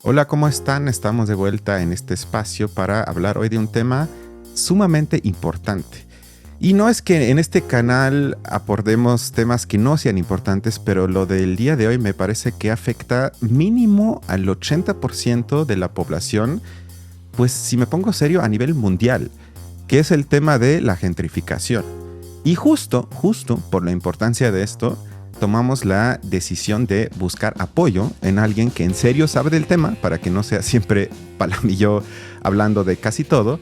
Hola, ¿cómo están? Estamos de vuelta en este espacio para hablar hoy de un tema sumamente importante. Y no es que en este canal abordemos temas que no sean importantes, pero lo del día de hoy me parece que afecta mínimo al 80% de la población, pues si me pongo serio, a nivel mundial, que es el tema de la gentrificación. Y justo por la importancia de esto, tomamos la decisión de buscar apoyo en alguien que en serio sabe del tema, para que no sea siempre Palam y yo hablando de casi todo.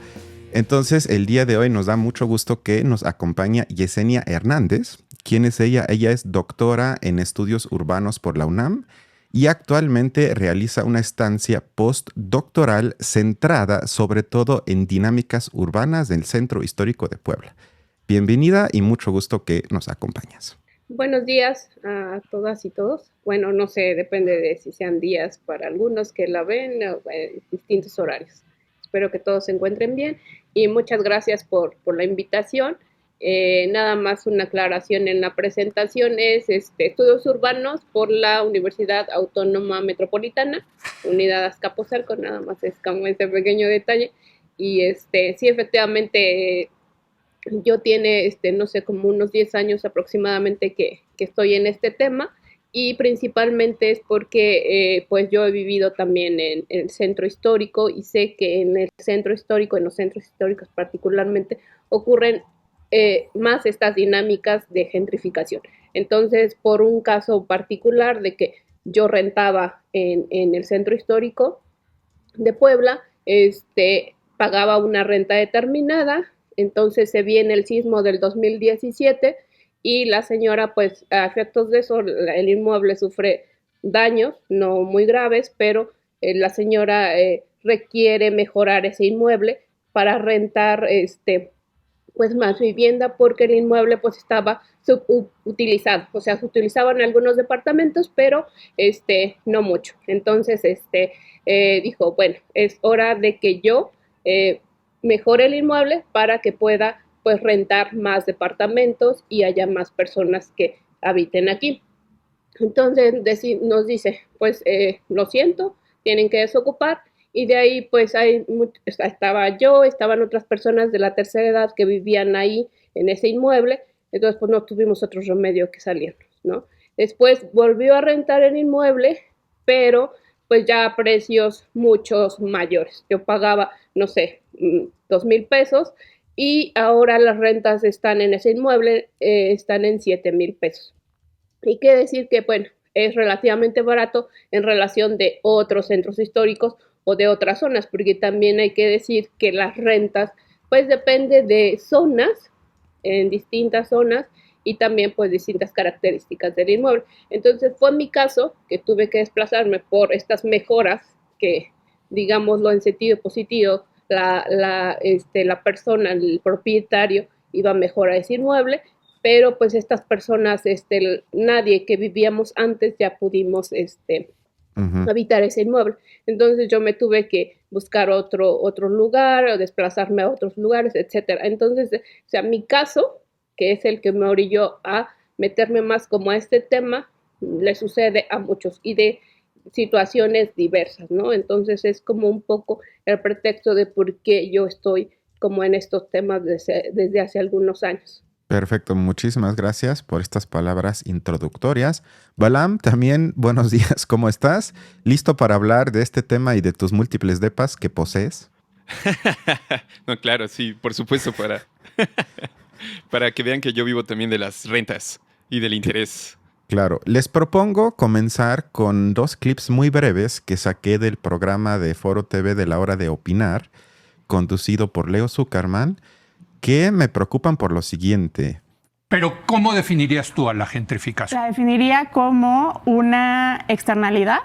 Entonces, el día de hoy nos da mucho gusto que nos acompaña Yesenia Hernández. ¿Quién es ella? Ella es doctora en estudios urbanos por la UNAM y actualmente realiza una estancia postdoctoral centrada sobre todo en dinámicas urbanas del Centro Histórico de Puebla. Bienvenida y mucho gusto que nos acompañes. Buenos días a todas y todos. Bueno, no sé, depende de si sean días para algunos que la ven o distintos horarios. Espero que todos se encuentren bien y muchas gracias por la invitación. Nada más una aclaración en la presentación es estudios urbanos por la Universidad Autónoma Metropolitana, Unidad Azcapotzalco, nada más es como ese pequeño detalle. Y sí, efectivamente, yo tiene, no sé, como unos 10 años aproximadamente que estoy en este tema y principalmente es porque pues yo he vivido también en el centro histórico y sé que en el centro histórico, en los centros históricos particularmente, ocurren más estas dinámicas de gentrificación. Entonces, por un caso particular de que yo rentaba en el centro histórico de Puebla, pagaba una renta determinada. Entonces se viene el sismo del 2017 y la señora, pues a efectos de eso, el inmueble sufre daños, no muy graves, pero la señora requiere mejorar ese inmueble para rentar pues más vivienda porque el inmueble pues estaba subutilizado, o sea, se utilizaban algunos departamentos, pero no mucho. Entonces, dijo, bueno, es hora de que yo mejore el inmueble para que pueda pues rentar más departamentos y haya más personas que habiten aquí. Entonces nos dice, pues lo siento, tienen que desocupar y de ahí pues estaba yo, estaban otras personas de la tercera edad que vivían ahí en ese inmueble, entonces pues no tuvimos otro remedio que salirnos, ¿no? Después volvió a rentar el inmueble, pero pues ya a precios muchos mayores. Yo pagaba, no sé, 2,000 pesos y ahora las rentas están en ese inmueble, están en 7,000 pesos. Hay que decir que, bueno, es relativamente barato en relación de otros centros históricos o de otras zonas, porque también hay que decir que las rentas, pues depende de zonas, en distintas zonas, y también pues distintas características del inmueble. Entonces fue mi caso que tuve que desplazarme por estas mejoras que, digámoslo en sentido positivo, la persona, el propietario, iba a mejorar ese inmueble, pero pues estas personas, nadie que vivíamos antes ya pudimos habitar ese inmueble. Entonces yo me tuve que buscar otro lugar, o desplazarme a otros lugares, etcétera. Entonces, o sea, mi caso, que es el que me orilló a meterme más como a este tema, le sucede a muchos y de situaciones diversas, ¿no? Entonces es como un poco el pretexto de por qué yo estoy como en estos temas desde hace algunos años. Perfecto, muchísimas gracias por estas palabras introductorias. Balam, también buenos días, ¿cómo estás? ¿Listo para hablar de este tema y de tus múltiples depas que posees? No, claro, sí, por supuesto, para que vean que yo vivo también de las rentas y del interés. Claro, les propongo comenzar con dos clips muy breves que saqué del programa de Foro TV de la Hora de Opinar, conducido por Leo Zuckerman, que me preocupan por lo siguiente. Pero, ¿cómo definirías tú a la gentrificación? La definiría como una externalidad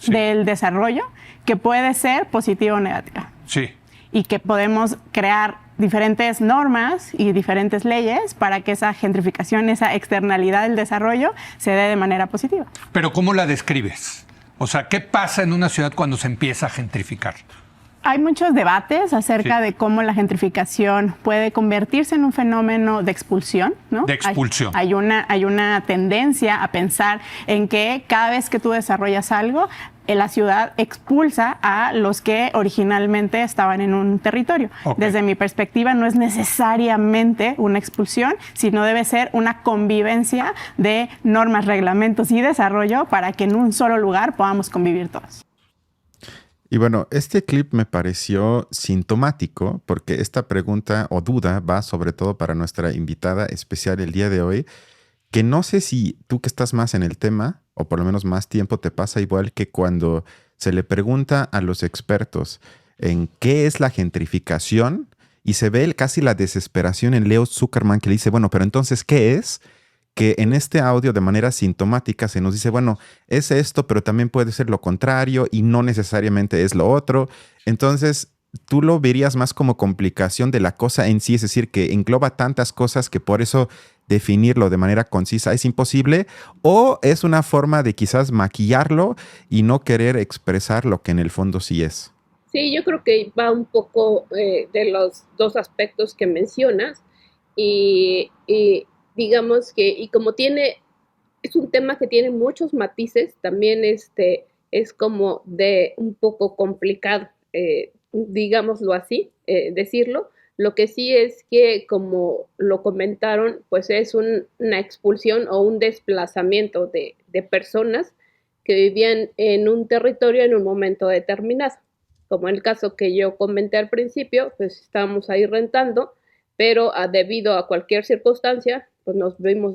del desarrollo que puede ser positiva o negativa. Sí. Y que podemos crear diferentes normas y diferentes leyes para que esa gentrificación, esa externalidad del desarrollo se dé de manera positiva. Pero, ¿cómo la describes? O sea, ¿qué pasa en una ciudad cuando se empieza a gentrificar? Hay muchos debates acerca de cómo la gentrificación puede convertirse en un fenómeno de expulsión, ¿no? De expulsión. Hay una tendencia a pensar en que cada vez que tú desarrollas algo, la ciudad expulsa a los que originalmente estaban en un territorio. Okay. Desde mi perspectiva, no es necesariamente una expulsión, sino debe ser una convivencia de normas, reglamentos y desarrollo para que en un solo lugar podamos convivir todos. Y bueno, este clip me pareció sintomático porque esta pregunta o duda va sobre todo para nuestra invitada especial el día de hoy, que no sé si tú que estás más en el tema, o por lo menos más tiempo, te pasa igual que cuando se le pregunta a los expertos en qué es la gentrificación y se ve casi la desesperación en Leo Zuckerman que le dice, bueno, pero entonces, ¿qué es? Que en este audio de manera sintomática se nos dice, bueno, es esto, pero también puede ser lo contrario y no necesariamente es lo otro. Entonces, tú lo verías más como complicación de la cosa en sí, es decir, que engloba tantas cosas que por eso definirlo de manera concisa es imposible, o es una forma de quizás maquillarlo y no querer expresar lo que en el fondo sí es. Sí, yo creo que va un poco de los dos aspectos que mencionas y digamos que, y como es un tema que tiene muchos matices, también es como de un poco complicado, digámoslo así, decirlo. Lo que sí es que, como lo comentaron, pues es una expulsión o un desplazamiento de personas que vivían en un territorio en un momento determinado. Como en el caso que yo comenté al principio, pues estábamos ahí rentando, pero debido a cualquier circunstancia, pues nos vimos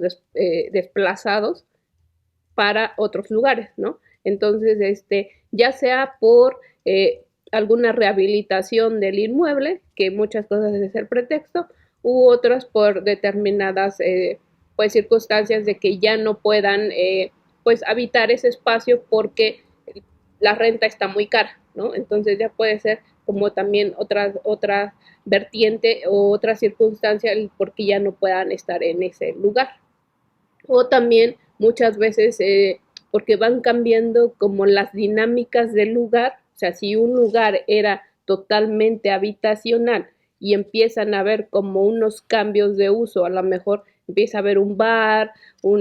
desplazados para otros lugares, ¿no? Entonces, ya sea por alguna rehabilitación del inmueble, que muchas cosas es el pretexto, u otras por determinadas pues circunstancias de que ya no puedan pues habitar ese espacio porque la renta está muy cara, ¿no? Entonces ya puede ser como también otra vertiente o otra circunstancia porque ya no puedan estar en ese lugar. O también muchas veces porque van cambiando como las dinámicas del lugar. O sea, si un lugar era totalmente habitacional y empiezan a haber como unos cambios de uso, a lo mejor empieza a haber un bar, no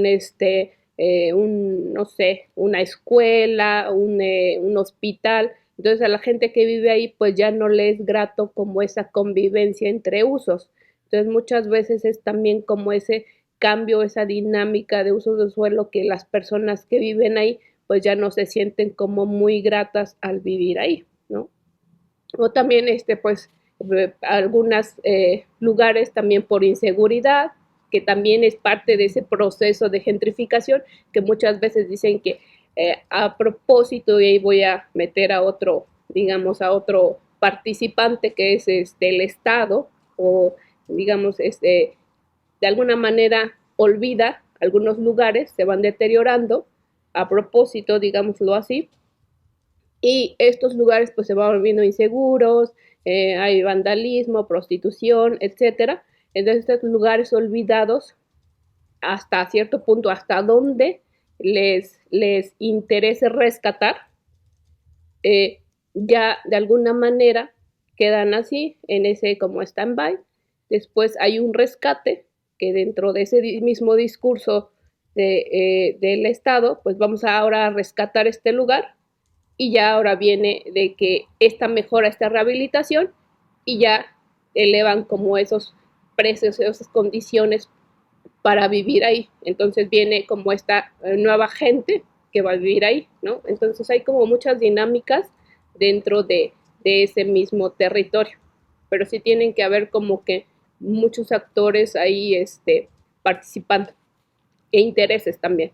sé, una escuela, un hospital. Entonces a la gente que vive ahí pues ya no le es grato como esa convivencia entre usos. Entonces muchas veces es también como ese cambio, esa dinámica de uso de suelo que las personas que viven ahí pues ya no se sienten como muy gratas al vivir ahí, ¿no? O también pues algunos lugares también por inseguridad, que también es parte de ese proceso de gentrificación, que muchas veces dicen que a propósito, y ahí voy a meter a otro, digamos, a otro participante que es el Estado, o digamos, de alguna manera olvida algunos lugares, se van deteriorando a propósito, digámoslo así, y estos lugares pues se van volviendo inseguros, hay vandalismo, prostitución, etcétera. Entonces estos lugares olvidados, hasta cierto punto, hasta donde les interese rescatar, ya de alguna manera quedan así, en ese como stand-by. Después hay un rescate, que dentro de ese mismo discurso del Estado, pues vamos ahora a rescatar este lugar, y ya ahora viene de que esta mejora, esta rehabilitación, y ya elevan como esos precios, esas condiciones para vivir ahí. Entonces viene como esta nueva gente que va a vivir ahí, ¿no? Entonces hay como muchas dinámicas dentro de ese mismo territorio, pero sí tienen que haber como que muchos actores ahí participando, e intereses también.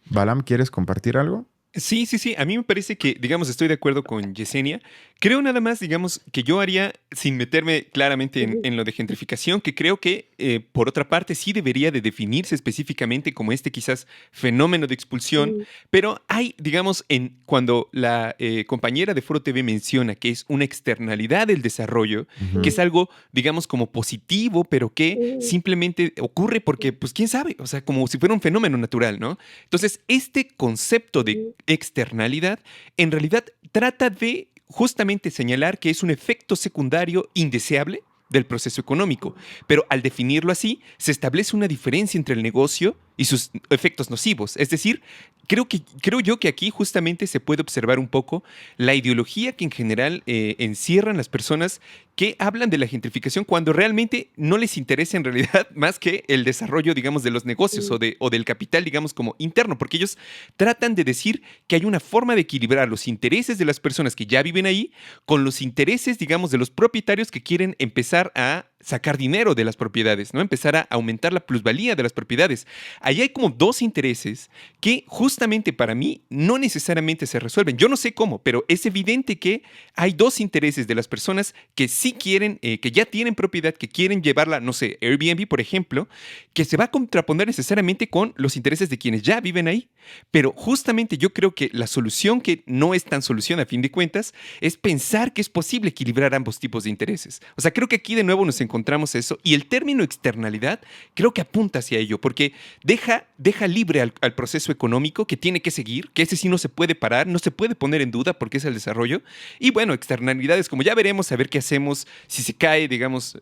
Balam, ¿quieres compartir algo? Sí, sí, sí. A mí me parece que, digamos, estoy de acuerdo con Yesenia. Creo nada más, digamos, que yo haría, sin meterme claramente en lo de gentrificación, que creo que, por otra parte, sí debería de definirse específicamente como quizás fenómeno de expulsión, pero hay, digamos, cuando la compañera de Foro TV menciona que es una externalidad del desarrollo, que es algo, digamos, como positivo, pero que simplemente ocurre porque, pues, quién sabe, o sea, como si fuera un fenómeno natural, ¿no? Entonces, este concepto de externalidad en realidad trata de justamente señalar que es un efecto secundario indeseable del proceso económico, pero al definirlo así se establece una diferencia entre el negocio y sus efectos nocivos. Es decir, creo yo que aquí justamente se puede observar un poco la ideología que en general encierran las personas que hablan de la gentrificación cuando realmente no les interesa en realidad más que el desarrollo, digamos, de los negocios o del capital, digamos, como interno, porque ellos tratan de decir que hay una forma de equilibrar los intereses de las personas que ya viven ahí con los intereses, digamos, de los propietarios que quieren empezar a sacar dinero de las propiedades, ¿no? Empezar a aumentar la plusvalía de las propiedades. Ahí hay como dos intereses que justamente para mí no necesariamente se resuelven. Yo no sé cómo, pero es evidente que hay dos intereses de las personas que sí quieren, que ya tienen propiedad, que quieren llevarla, no sé, Airbnb, por ejemplo, que se va a contraponer necesariamente con los intereses de quienes ya viven ahí. Pero justamente yo creo que la solución, que no es tan solución a fin de cuentas, es pensar que es posible equilibrar ambos tipos de intereses. O sea, creo que aquí de nuevo nos encontramos eso, y el término externalidad creo que apunta hacia ello, porque deja libre al proceso económico que tiene que seguir, que ese sí no se puede parar, no se puede poner en duda porque es el desarrollo. Y bueno, externalidades, como ya veremos, a ver qué hacemos si se cae, digamos,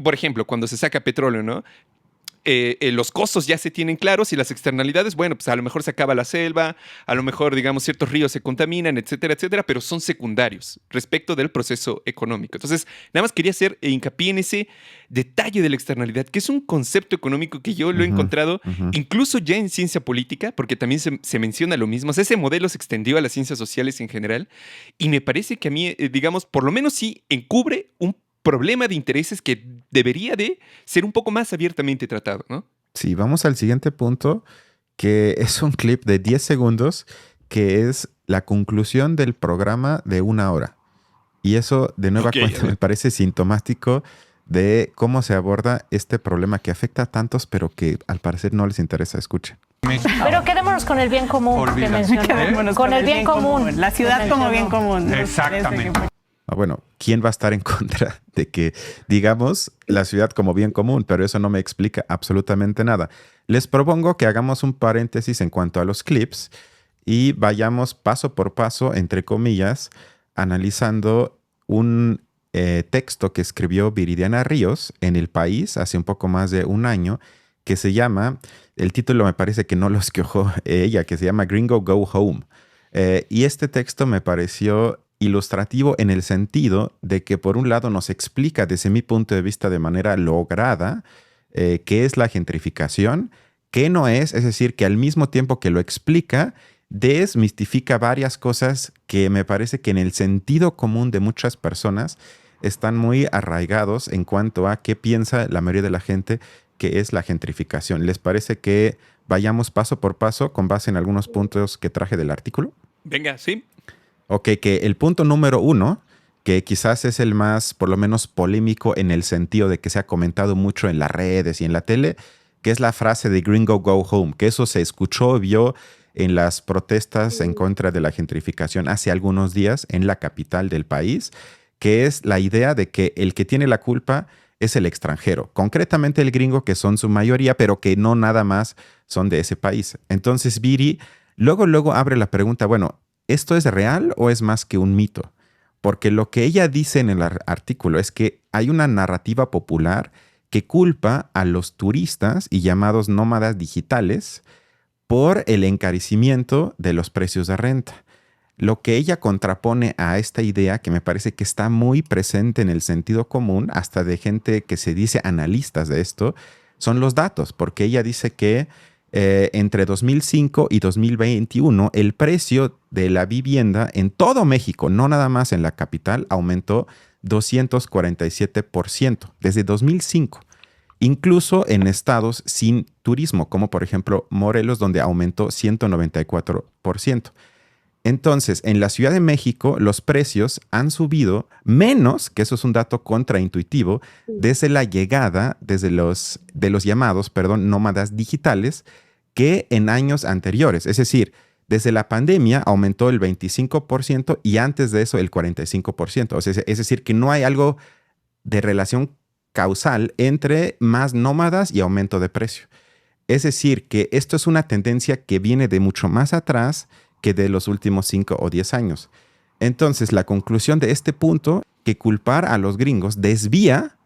por ejemplo, cuando se saca petróleo, ¿no? Los costos ya se tienen claros, y las externalidades, bueno, pues a lo mejor se acaba la selva, a lo mejor, digamos, ciertos ríos se contaminan, etcétera, etcétera, pero son secundarios respecto del proceso económico. Entonces, nada más quería hacer hincapié en ese detalle de la externalidad, que es un concepto económico que yo lo he encontrado incluso ya en ciencia política, porque también se menciona lo mismo. O sea, ese modelo se extendió a las ciencias sociales en general, y me parece que a mí, digamos, por lo menos sí encubre un problema de intereses que debería de ser un poco más abiertamente tratado, ¿no? Sí, vamos al siguiente punto, que es un clip de 10 segundos, que es la conclusión del programa de 1 hora. Y eso, de nueva cuenta, me parece sintomático de cómo se aborda este problema que afecta a tantos, pero que al parecer no les interesa. Escuchen. Pero quedémonos con el bien común que mencionó. Con el bien común. La ciudad como bien común. Exactamente. Bueno, ¿quién va a estar en contra de que digamos la ciudad como bien común? Pero eso no me explica absolutamente nada. Les propongo que hagamos un paréntesis en cuanto a los clips y vayamos paso por paso, entre comillas, analizando un texto que escribió Viridiana Ríos en El País hace un poco más de un año, que se llama, el título me parece que no lo escogió ella, que se llama Gringo Go Home. Y este texto me pareció ilustrativo en el sentido de que, por un lado, nos explica desde mi punto de vista de manera lograda qué es la gentrificación, qué no es decir, que al mismo tiempo que lo explica, desmistifica varias cosas que me parece que en el sentido común de muchas personas están muy arraigados en cuanto a qué piensa la mayoría de la gente que es la gentrificación. ¿Les parece que vayamos paso por paso con base en algunos puntos que traje del artículo? Venga, sí. Ok, que el punto número 1, que quizás es el más, por lo menos, polémico en el sentido de que se ha comentado mucho en las redes y en la tele, que es la frase de Gringo Go Home, que eso se escuchó, vio en las protestas en contra de la gentrificación hace algunos días en la capital del país, que es la idea de que el que tiene la culpa es el extranjero, concretamente el gringo, que son su mayoría, pero que no nada más son de ese país. Entonces Viri luego abre la pregunta, bueno, ¿esto es real o es más que un mito? Porque lo que ella dice en el artículo es que hay una narrativa popular que culpa a los turistas y llamados nómadas digitales por el encarecimiento de los precios de renta. Lo que ella contrapone a esta idea, que me parece que está muy presente en el sentido común, hasta de gente que se dice analistas de esto, son los datos, porque ella dice que entre 2005 y 2021 el precio de la vivienda en todo México, no nada más en la capital, aumentó 247% desde 2005. Incluso en estados sin turismo, como por ejemplo Morelos, donde aumentó 194%. Entonces, en la Ciudad de México, los precios han subido menos, que eso es un dato contraintuitivo, desde la llegada de los llamados nómadas digitales, que en años anteriores. Es decir, desde la pandemia aumentó el 25% y antes de eso el 45%. O sea, es decir, que no hay algo de relación causal entre más nómadas y aumento de precio. Es decir, que esto es una tendencia que viene de mucho más atrás que de los últimos 5 o 10 años. Entonces, la conclusión de este punto, que culpar a los gringos desvía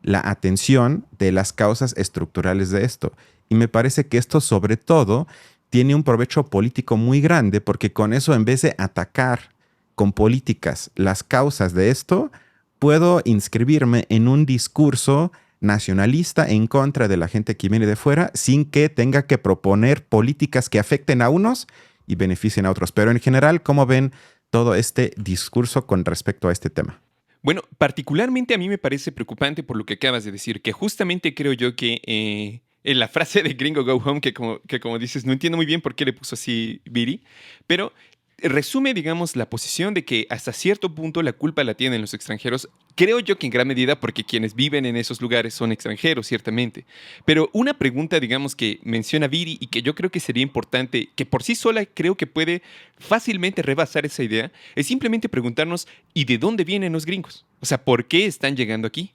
la atención de las causas estructurales de esto. Y me parece que esto sobre todo tiene un provecho político muy grande, porque con eso, en vez de atacar con políticas las causas de esto, puedo inscribirme en un discurso nacionalista en contra de la gente que viene de fuera sin que tenga que proponer políticas que afecten a unos y beneficien a otros. Pero en general, ¿cómo ven todo este discurso con respecto a este tema? Bueno, particularmente a mí me parece preocupante por lo que acabas de decir, que justamente creo yo que en la frase de Gringo Go Home, que como dices, no entiendo muy bien por qué le puso así Viri, pero resume, digamos, la posición de que hasta cierto punto la culpa la tienen los extranjeros. Creo yo que en gran medida porque quienes viven en esos lugares son extranjeros, ciertamente. Pero una pregunta, digamos, que menciona Viri y que yo creo que sería importante, que por sí sola creo que puede fácilmente rebasar esa idea, es simplemente preguntarnos, ¿y de dónde vienen los gringos? O sea, ¿por qué están llegando aquí?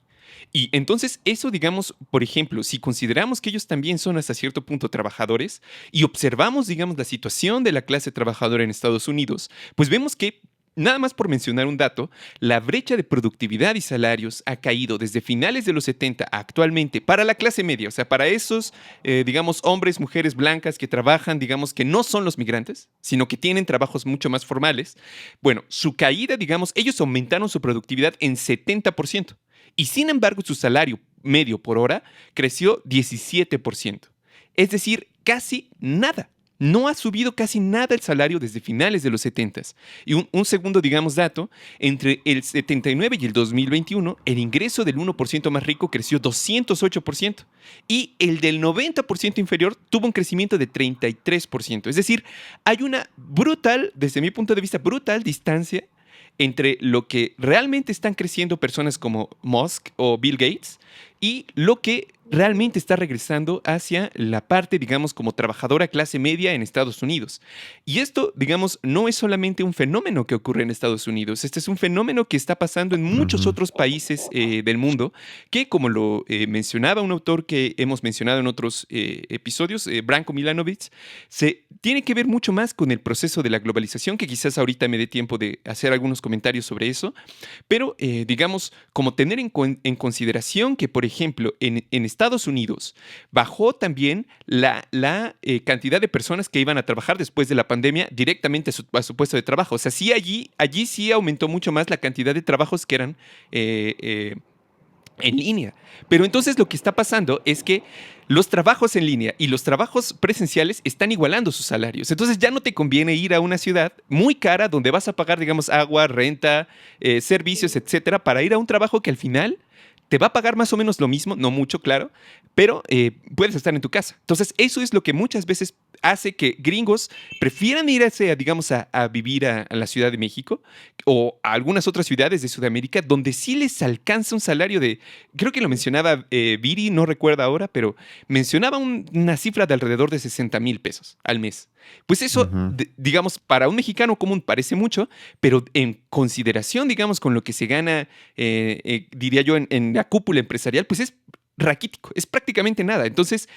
Y entonces eso, digamos, por ejemplo, si consideramos que ellos también son hasta cierto punto trabajadores y observamos, digamos, la situación de la clase trabajadora en Estados Unidos, pues vemos que, nada más por mencionar un dato, la brecha de productividad y salarios ha caído desde finales de los 70 a actualmente para la clase media, o sea, para esos, digamos, hombres, mujeres blancas que trabajan, digamos, que no son los migrantes, sino que tienen trabajos mucho más formales. Bueno, su caída, digamos, ellos aumentaron su productividad en 70%. Y sin embargo, su salario medio por hora creció 17%. Es decir, casi nada. No ha subido casi nada el salario desde finales de los 70. Y un segundo, digamos, dato, entre el 79 y el 2021, el ingreso del 1% más rico creció 208%. Y el del 90% inferior tuvo un crecimiento de 33%. Es decir, hay una brutal, desde mi punto de vista, brutal distancia entre lo que realmente están creciendo personas como Musk o Bill Gates y lo que realmente está regresando hacia la parte, digamos, como trabajadora clase media en Estados Unidos. Y esto, digamos, no es solamente un fenómeno que ocurre en Estados Unidos, este es un fenómeno que está pasando en muchos otros países del mundo, que como lo mencionaba un autor que hemos mencionado en otros episodios, Branko Milanovic, se tiene que ver mucho más con el proceso de la globalización, que quizás ahorita me dé tiempo de hacer algunos comentarios sobre eso, pero digamos, como tener en consideración que, por ejemplo, en Estados Unidos bajó también la cantidad de personas que iban a trabajar después de la pandemia directamente a su puesto de trabajo. O sea, sí, allí sí aumentó mucho más la cantidad de trabajos que eran en línea. Pero entonces lo que está pasando es que los trabajos en línea y los trabajos presenciales están igualando sus salarios. Entonces ya no te conviene ir a una ciudad muy cara donde vas a pagar, digamos, agua, renta, servicios, etcétera, para ir a un trabajo que al final te va a pagar más o menos lo mismo, no mucho, claro, pero puedes estar en tu casa. Entonces, eso es lo que muchas veces hace que gringos prefieran irse, digamos, a vivir a la Ciudad de México o a algunas otras ciudades de Sudamérica donde sí les alcanza un salario de, creo que lo mencionaba Viri, no recuerdo ahora, pero mencionaba una cifra de alrededor de 60,000 pesos al mes. Pues eso, digamos, para un mexicano común parece mucho, pero en consideración, digamos, con lo que se gana, diría yo, en la cúpula empresarial, pues es raquítico, es prácticamente nada. Entonces,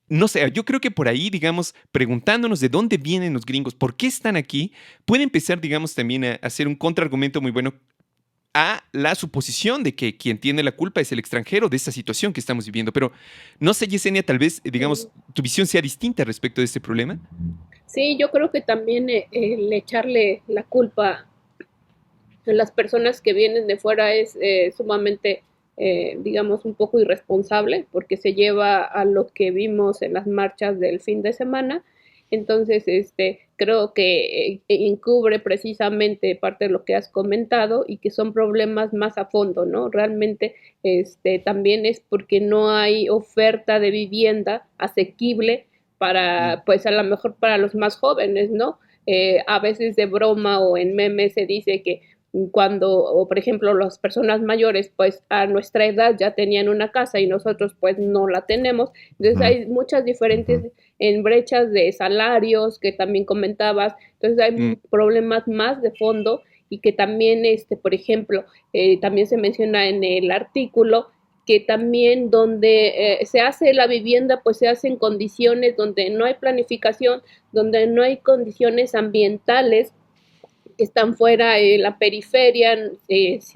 no sé, yo creo que por ahí, digamos, preguntándonos de dónde vienen los gringos, por qué están aquí, puede empezar, digamos, también a hacer un contraargumento muy bueno a la suposición de que quien tiene la culpa es el extranjero de esta situación que estamos viviendo. Pero no sé, Yesenia, tal vez, digamos, tu visión sea distinta respecto de este problema. Sí, yo creo que también el echarle la culpa a las personas que vienen de fuera es sumamente, digamos, un poco irresponsable, porque se lleva a lo que vimos en las marchas del fin de semana. Entonces, creo que encubre precisamente parte de lo que has comentado y que son problemas más a fondo, ¿no? Realmente, también es porque no hay oferta de vivienda asequible para, pues a lo mejor para los más jóvenes, ¿no? A veces de broma o en memes se dice que cuando, o por ejemplo, las personas mayores, pues a nuestra edad ya tenían una casa y nosotros pues no la tenemos. Entonces hay muchas diferentes en brechas de salarios que también comentabas. Entonces hay problemas más de fondo y que también, por ejemplo, también se menciona en el artículo que también donde se hace la vivienda, pues se hace en condiciones donde no hay planificación, donde no hay condiciones ambientales, están fuera la periferia,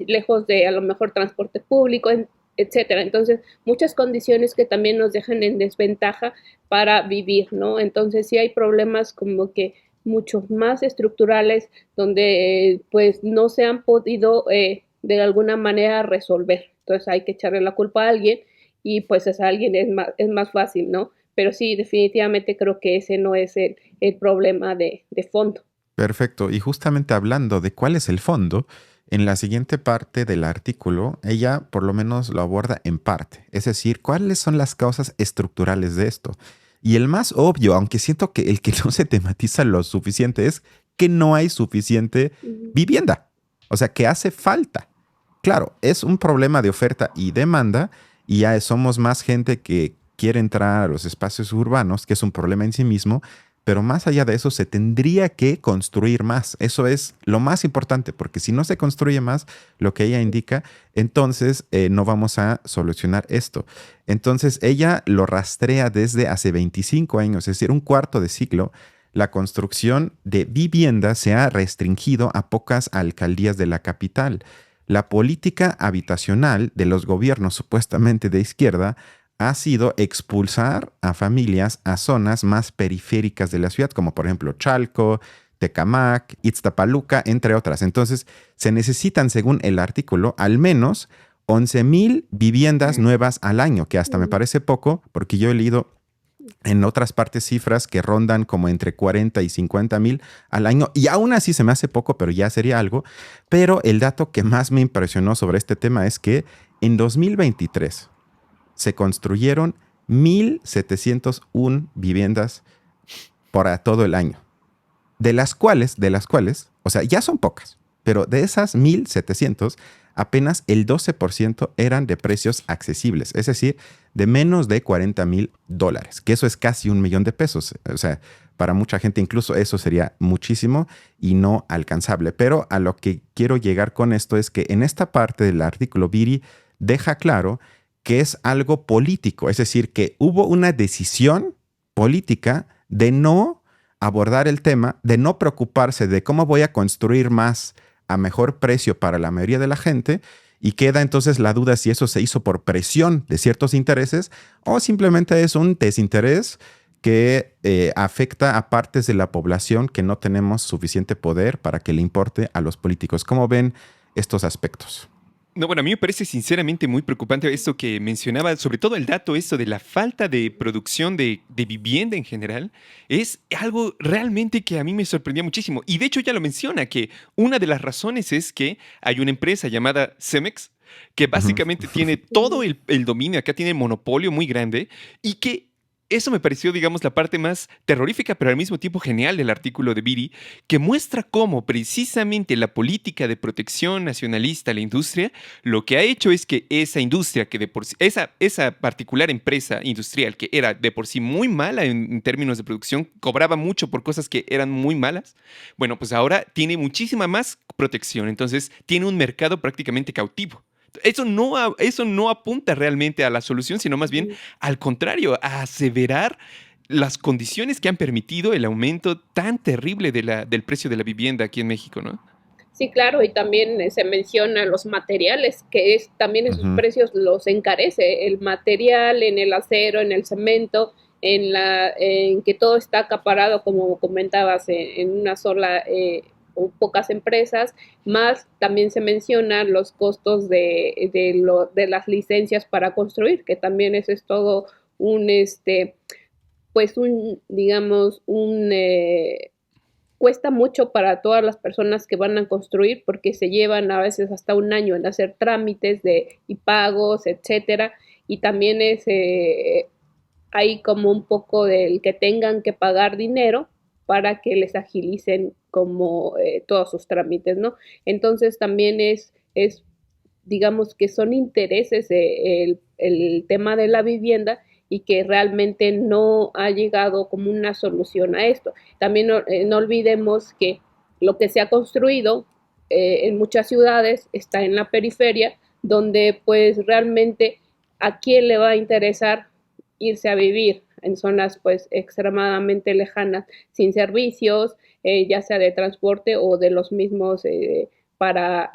lejos de a lo mejor transporte público. etcétera. Entonces, muchas condiciones que también nos dejan en desventaja para vivir, ¿no? Entonces, sí hay problemas como que muchos más estructurales donde pues no se han podido de alguna manera resolver. Entonces, hay que echarle la culpa a alguien y pues ese alguien es más fácil, ¿no? Pero sí, definitivamente creo que ese no es el problema de fondo. Perfecto. Y justamente hablando de cuál es el fondo, en la siguiente parte del artículo, ella por lo menos lo aborda en parte. Es decir, cuáles son las causas estructurales de esto. Y el más obvio, aunque siento que el que no se tematiza lo suficiente, es que no hay suficiente vivienda. O sea, que hace falta. Claro, es un problema de oferta y demanda, y ya somos más gente que quiere entrar a los espacios urbanos, que es un problema en sí mismo, pero más allá de eso se tendría que construir más. Eso es lo más importante, porque si no se construye más, lo que ella indica, entonces no vamos a solucionar esto. Entonces ella lo rastrea desde hace 25 años, es decir, un cuarto de siglo. La construcción de vivienda se ha restringido a pocas alcaldías de la capital. La política habitacional de los gobiernos supuestamente de izquierda ha sido expulsar a familias a zonas más periféricas de la ciudad, como por ejemplo Chalco, Tecamac, Ixtapaluca, entre otras. Entonces, se necesitan, según el artículo, al menos 11,000 viviendas nuevas al año, que hasta me parece poco, porque yo he leído en otras partes cifras que rondan como entre 40 y 50,000 al año, y aún así se me hace poco, pero ya sería algo. Pero el dato que más me impresionó sobre este tema es que en 2023 se construyeron 1,701 viviendas para todo el año, de las cuales, o sea, ya son pocas, pero de esas 1,700, apenas el 12% eran de precios accesibles, es decir, de menos de $40,000, que eso es casi $1,000,000. O sea, para mucha gente incluso eso sería muchísimo y no alcanzable. Pero a lo que quiero llegar con esto es que en esta parte del artículo Viri deja claro que es algo político, es decir, que hubo una decisión política de no abordar el tema, de no preocuparse de cómo voy a construir más a mejor precio para la mayoría de la gente, y queda entonces la duda si eso se hizo por presión de ciertos intereses o simplemente es un desinterés que afecta a partes de la población que no tenemos suficiente poder para que le importe a los políticos. ¿Cómo ven estos aspectos? No, bueno, a mí me parece sinceramente muy preocupante esto que mencionaba, sobre todo el dato esto de la falta de producción de vivienda en general, es algo realmente que a mí me sorprendía muchísimo. Y de hecho ya lo menciona, que una de las razones es que hay una empresa llamada Cemex, que básicamente tiene todo el dominio, acá tiene monopolio muy grande, y que eso me pareció, digamos, la parte más terrorífica, pero al mismo tiempo genial del artículo de Viri, que muestra cómo precisamente la política de protección nacionalista a la industria, lo que ha hecho es que esa industria, que de por sí, esa particular empresa industrial, que era de por sí muy mala en términos de producción, cobraba mucho por cosas que eran muy malas, bueno, pues ahora tiene muchísima más protección, entonces tiene un mercado prácticamente cautivo. Eso no apunta realmente a la solución, sino más bien al contrario, a aseverar las condiciones que han permitido el aumento tan terrible del precio de la vivienda aquí en México, ¿no? Sí, claro, y también se menciona los materiales, que también esos precios los encarece, el material en el acero, en el cemento, en que todo está acaparado, como comentabas, en una sola o pocas empresas, más también se mencionan los costos de las licencias para construir, que también eso es todo digamos, cuesta mucho para todas las personas que van a construir porque se llevan a veces hasta un año en hacer trámites y pagos, etcétera, y también hay como un poco del que tengan que pagar dinero para que les agilicen como todos sus trámites, ¿no? Entonces también digamos que son intereses el tema de la vivienda y que realmente no ha llegado como una solución a esto. También no olvidemos que lo que se ha construido en muchas ciudades está en la periferia, donde pues realmente a quién le va a interesar irse a vivir en zonas pues extremadamente lejanas, sin servicios, ya sea de transporte o de los mismos para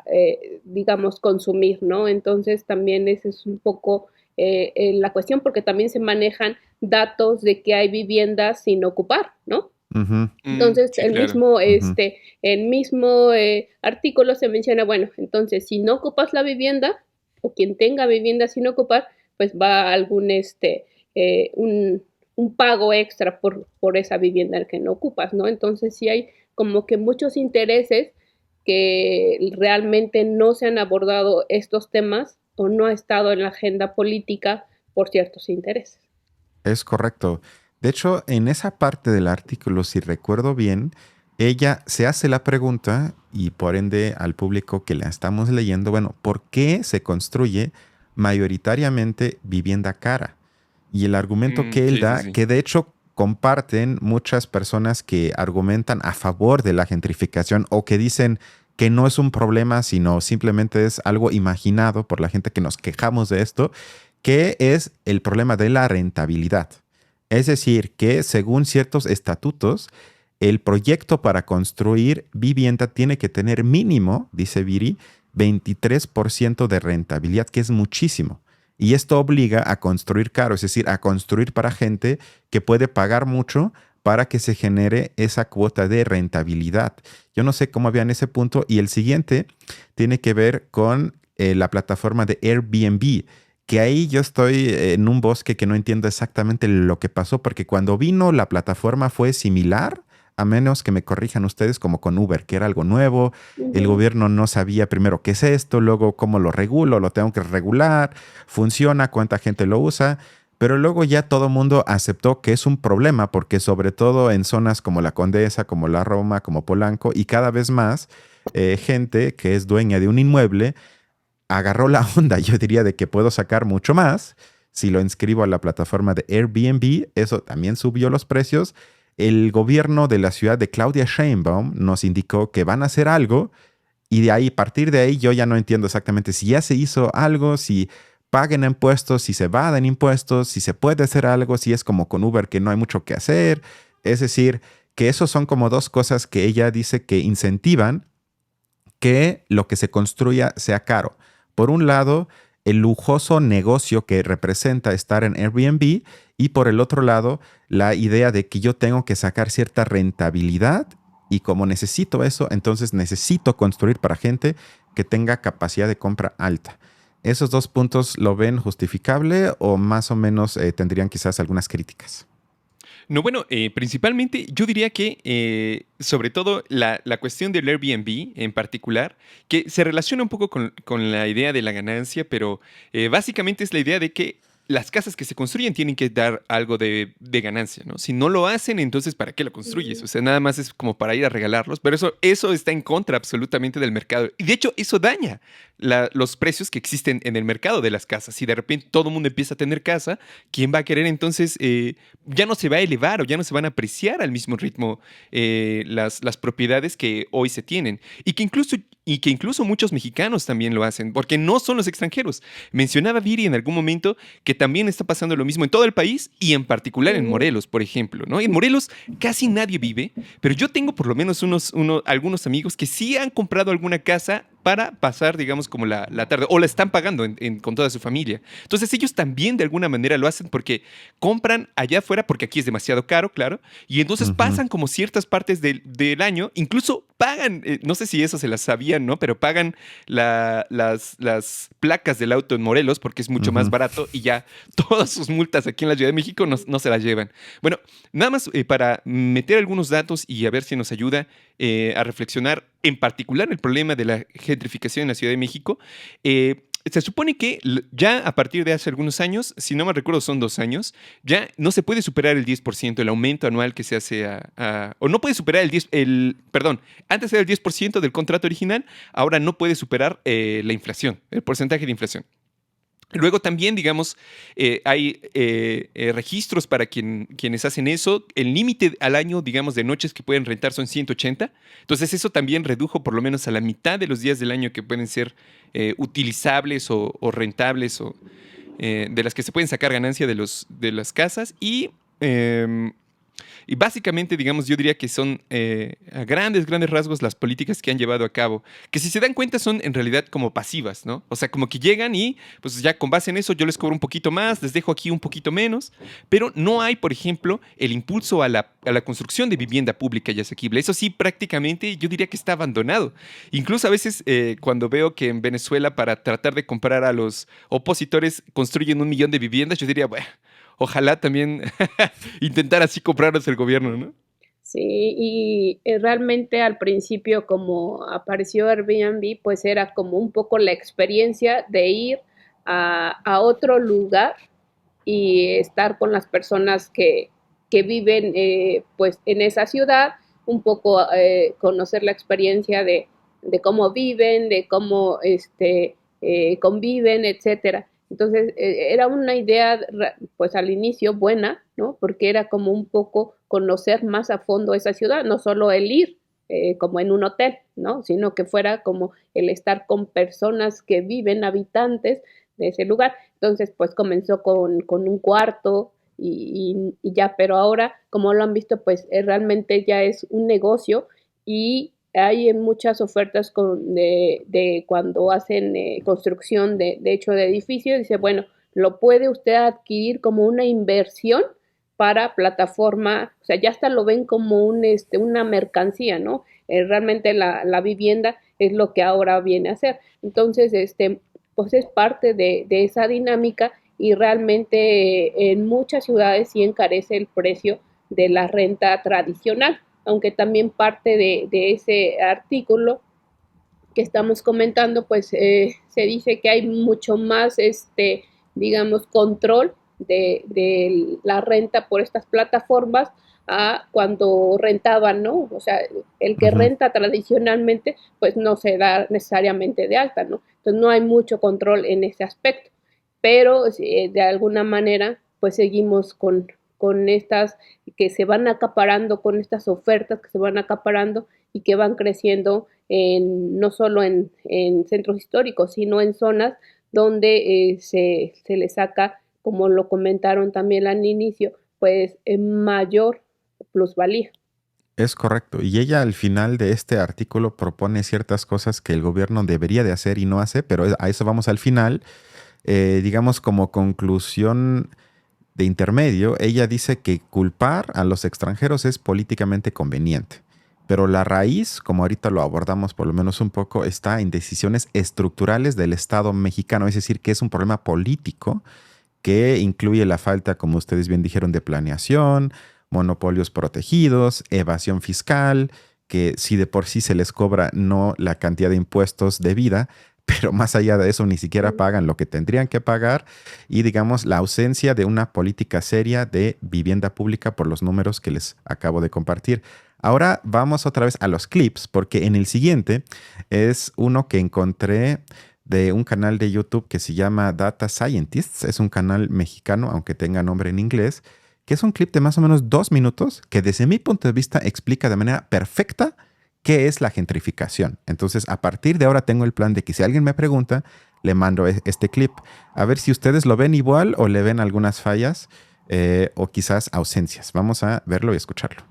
digamos, consumir, ¿no? Entonces también ese es un poco la cuestión, porque también se manejan datos de que hay viviendas sin ocupar, ¿no? Entonces, Sí, claro. el mismo artículo se menciona, bueno, entonces, si no ocupas la vivienda, o quien tenga vivienda sin ocupar, pues va a algún, un pago extra por esa vivienda que no ocupas, ¿no? Entonces, sí hay como que muchos intereses que realmente no se han abordado estos temas o no ha estado en la agenda política por ciertos intereses. Es correcto. De hecho, en esa parte del artículo, si recuerdo bien, ella se hace la pregunta y por ende al público que la estamos leyendo, bueno, ¿por qué se construye mayoritariamente vivienda cara? Y el argumento que él Sí, sí, da, sí. que de hecho comparten muchas personas que argumentan a favor de la gentrificación o que dicen que no es un problema, sino simplemente es algo imaginado por la gente que nos quejamos de esto, que es el problema de la rentabilidad. Es decir, que según ciertos estatutos, el proyecto para construir vivienda tiene que tener mínimo, dice Viri, 23% de rentabilidad, que es muchísimo. Y esto obliga a construir caro, es decir, a construir para gente que puede pagar mucho para que se genere esa cuota de rentabilidad. Yo no sé cómo vean ese punto. Y el siguiente tiene que ver con la plataforma de Airbnb, que ahí yo estoy en un bosque que no entiendo exactamente lo que pasó, porque cuando vino la plataforma fue similar, a menos que me corrijan ustedes, como con Uber, que era algo nuevo. El gobierno no sabía primero qué es esto, luego cómo lo regulo, lo tengo que regular, funciona, cuánta gente lo usa, pero luego ya todo el mundo aceptó que es un problema, porque sobre todo en zonas como la Condesa, como la Roma, como Polanco, y cada vez más gente que es dueña de un inmueble, agarró la onda, yo diría, de que puedo sacar mucho más si lo inscribo a la plataforma de Airbnb. Eso también subió los precios. El gobierno de la ciudad de Claudia Sheinbaum nos indicó que van a hacer algo y de ahí, a partir de ahí, yo ya no entiendo exactamente si ya se hizo algo, si paguen impuestos, si se evaden impuestos, si se puede hacer algo, si es como con Uber que no hay mucho que hacer. Es decir, que esos son como dos cosas que ella dice que incentivan que lo que se construya sea caro. Por un lado, el lujoso negocio que representa estar en Airbnb y por el otro lado, la idea de que yo tengo que sacar cierta rentabilidad y como necesito eso, entonces necesito construir para gente que tenga capacidad de compra alta. ¿Esos dos puntos lo ven justificable o más o menos tendrían quizás algunas críticas? No, bueno, principalmente yo diría que sobre todo la cuestión del Airbnb en particular, que se relaciona un poco con la idea de la ganancia, pero básicamente es la idea de que las casas que se construyen tienen que dar algo de ganancia, ¿no? Si no lo hacen, entonces ¿para qué lo construyes? O sea, nada más es como para ir a regalarlos, pero eso está en contra absolutamente del mercado. Y de hecho, eso daña los precios que existen en el mercado de las casas. Si de repente todo el mundo empieza a tener casa, ¿quién va a querer entonces? Ya no se va a elevar o ya no se van a apreciar al mismo ritmo las propiedades que hoy se tienen. Y que incluso muchos mexicanos también lo hacen, porque no son los extranjeros. Mencionaba Viri en algún momento que también está pasando lo mismo en todo el país y en particular en Morelos, por ejemplo, ¿no? En Morelos casi nadie vive, pero yo tengo por lo menos algunos amigos que sí han comprado alguna casa para pasar, digamos, como la tarde, o la están pagando con toda su familia. Entonces ellos también de alguna manera lo hacen porque compran allá afuera, porque aquí es demasiado caro, claro, y entonces pasan como ciertas partes del año, incluso pagan, no sé si eso se las sabían, ¿no? Pero pagan las placas del auto en Morelos porque es mucho más barato y ya todas sus multas aquí en la Ciudad de México no se las llevan. Bueno, nada más para meter algunos datos y a ver si nos ayuda a reflexionar en particular el problema de la gentrificación en la Ciudad de México. Se supone que ya a partir de hace algunos años, si no me recuerdo son 2 años, ya no se puede superar el 10%, el aumento anual que se hace o no puede superar perdón, antes era el 10% del contrato original, ahora no puede superar la inflación, el porcentaje de inflación. Luego también, digamos, hay registros para quienes hacen eso. El límite al año, digamos, de noches que pueden rentar son 180. Entonces eso también redujo por lo menos a la mitad de los días del año que pueden ser utilizables o rentables o de las que se pueden sacar ganancia de las casas. Y Y básicamente, digamos, yo diría que son a grandes rasgos las políticas que han llevado a cabo, que si se dan cuenta son en realidad como pasivas, ¿no? O sea, como que llegan y pues ya con base en eso yo les cobro un poquito más, les dejo aquí un poquito menos, pero no hay, por ejemplo, el impulso a la construcción de vivienda pública y asequible. Eso sí, prácticamente yo diría que está abandonado. Incluso a veces cuando veo que en Venezuela para tratar de comprar a los opositores construyen 1 millón de viviendas, yo diría, bueno, ojalá también intentar así comprarnos el gobierno, ¿no? Sí, y realmente al principio como apareció Airbnb, pues era como un poco la experiencia de ir a otro lugar y estar con las personas que viven pues en esa ciudad, un poco conocer la experiencia de cómo viven, de cómo conviven, etcétera. Entonces, era una idea, pues al inicio buena, ¿no? Porque era como un poco conocer más a fondo esa ciudad, no solo el ir como en un hotel, ¿no? Sino que fuera como el estar con personas que viven, habitantes de ese lugar. Entonces, pues comenzó con un cuarto y ya, pero ahora, como lo han visto, pues realmente ya es un negocio y hay muchas ofertas de cuando hacen construcción de hecho de edificios, dice, bueno, lo puede usted adquirir como una inversión para plataforma, o sea, ya hasta lo ven como una mercancía, ¿no? Realmente la vivienda es lo que ahora viene a ser. Entonces, pues es parte de esa dinámica y realmente en muchas ciudades sí encarece el precio de la renta tradicional, aunque también parte de ese artículo que estamos comentando, pues se dice que hay mucho más, digamos, control de la renta por estas plataformas a cuando rentaban, ¿no? O sea, el que renta tradicionalmente, pues no se da necesariamente de alta, ¿no? Entonces no hay mucho control en ese aspecto, pero de alguna manera, pues seguimos con estas que se van acaparando, con estas ofertas que se van acaparando y que van creciendo no solo en centros históricos, sino en zonas donde se le saca, como lo comentaron también al inicio, pues mayor plusvalía. Es correcto. Y ella al final de este artículo propone ciertas cosas que el gobierno debería de hacer y no hace, pero a eso vamos al final. Digamos como conclusión de intermedio, ella dice que culpar a los extranjeros es políticamente conveniente, pero la raíz, como ahorita lo abordamos por lo menos un poco, está en decisiones estructurales del Estado mexicano, es decir, que es un problema político que incluye la falta, como ustedes bien dijeron, de planeación, monopolios protegidos, evasión fiscal, que si de por sí se les cobra no la cantidad de impuestos debida, pero más allá de eso ni siquiera pagan lo que tendrían que pagar y digamos la ausencia de una política seria de vivienda pública por los números que les acabo de compartir. Ahora vamos otra vez a los clips porque en el siguiente es uno que encontré de un canal de YouTube que se llama Data Scientists. Es un canal mexicano, aunque tenga nombre en inglés, que es un clip de más o menos 2 minutos que desde mi punto de vista explica de manera perfecta qué es la gentrificación. Entonces, a partir de ahora tengo el plan de que si alguien me pregunta, le mando este clip. A ver si ustedes lo ven igual o le ven algunas fallas o quizás ausencias. Vamos a verlo y escucharlo.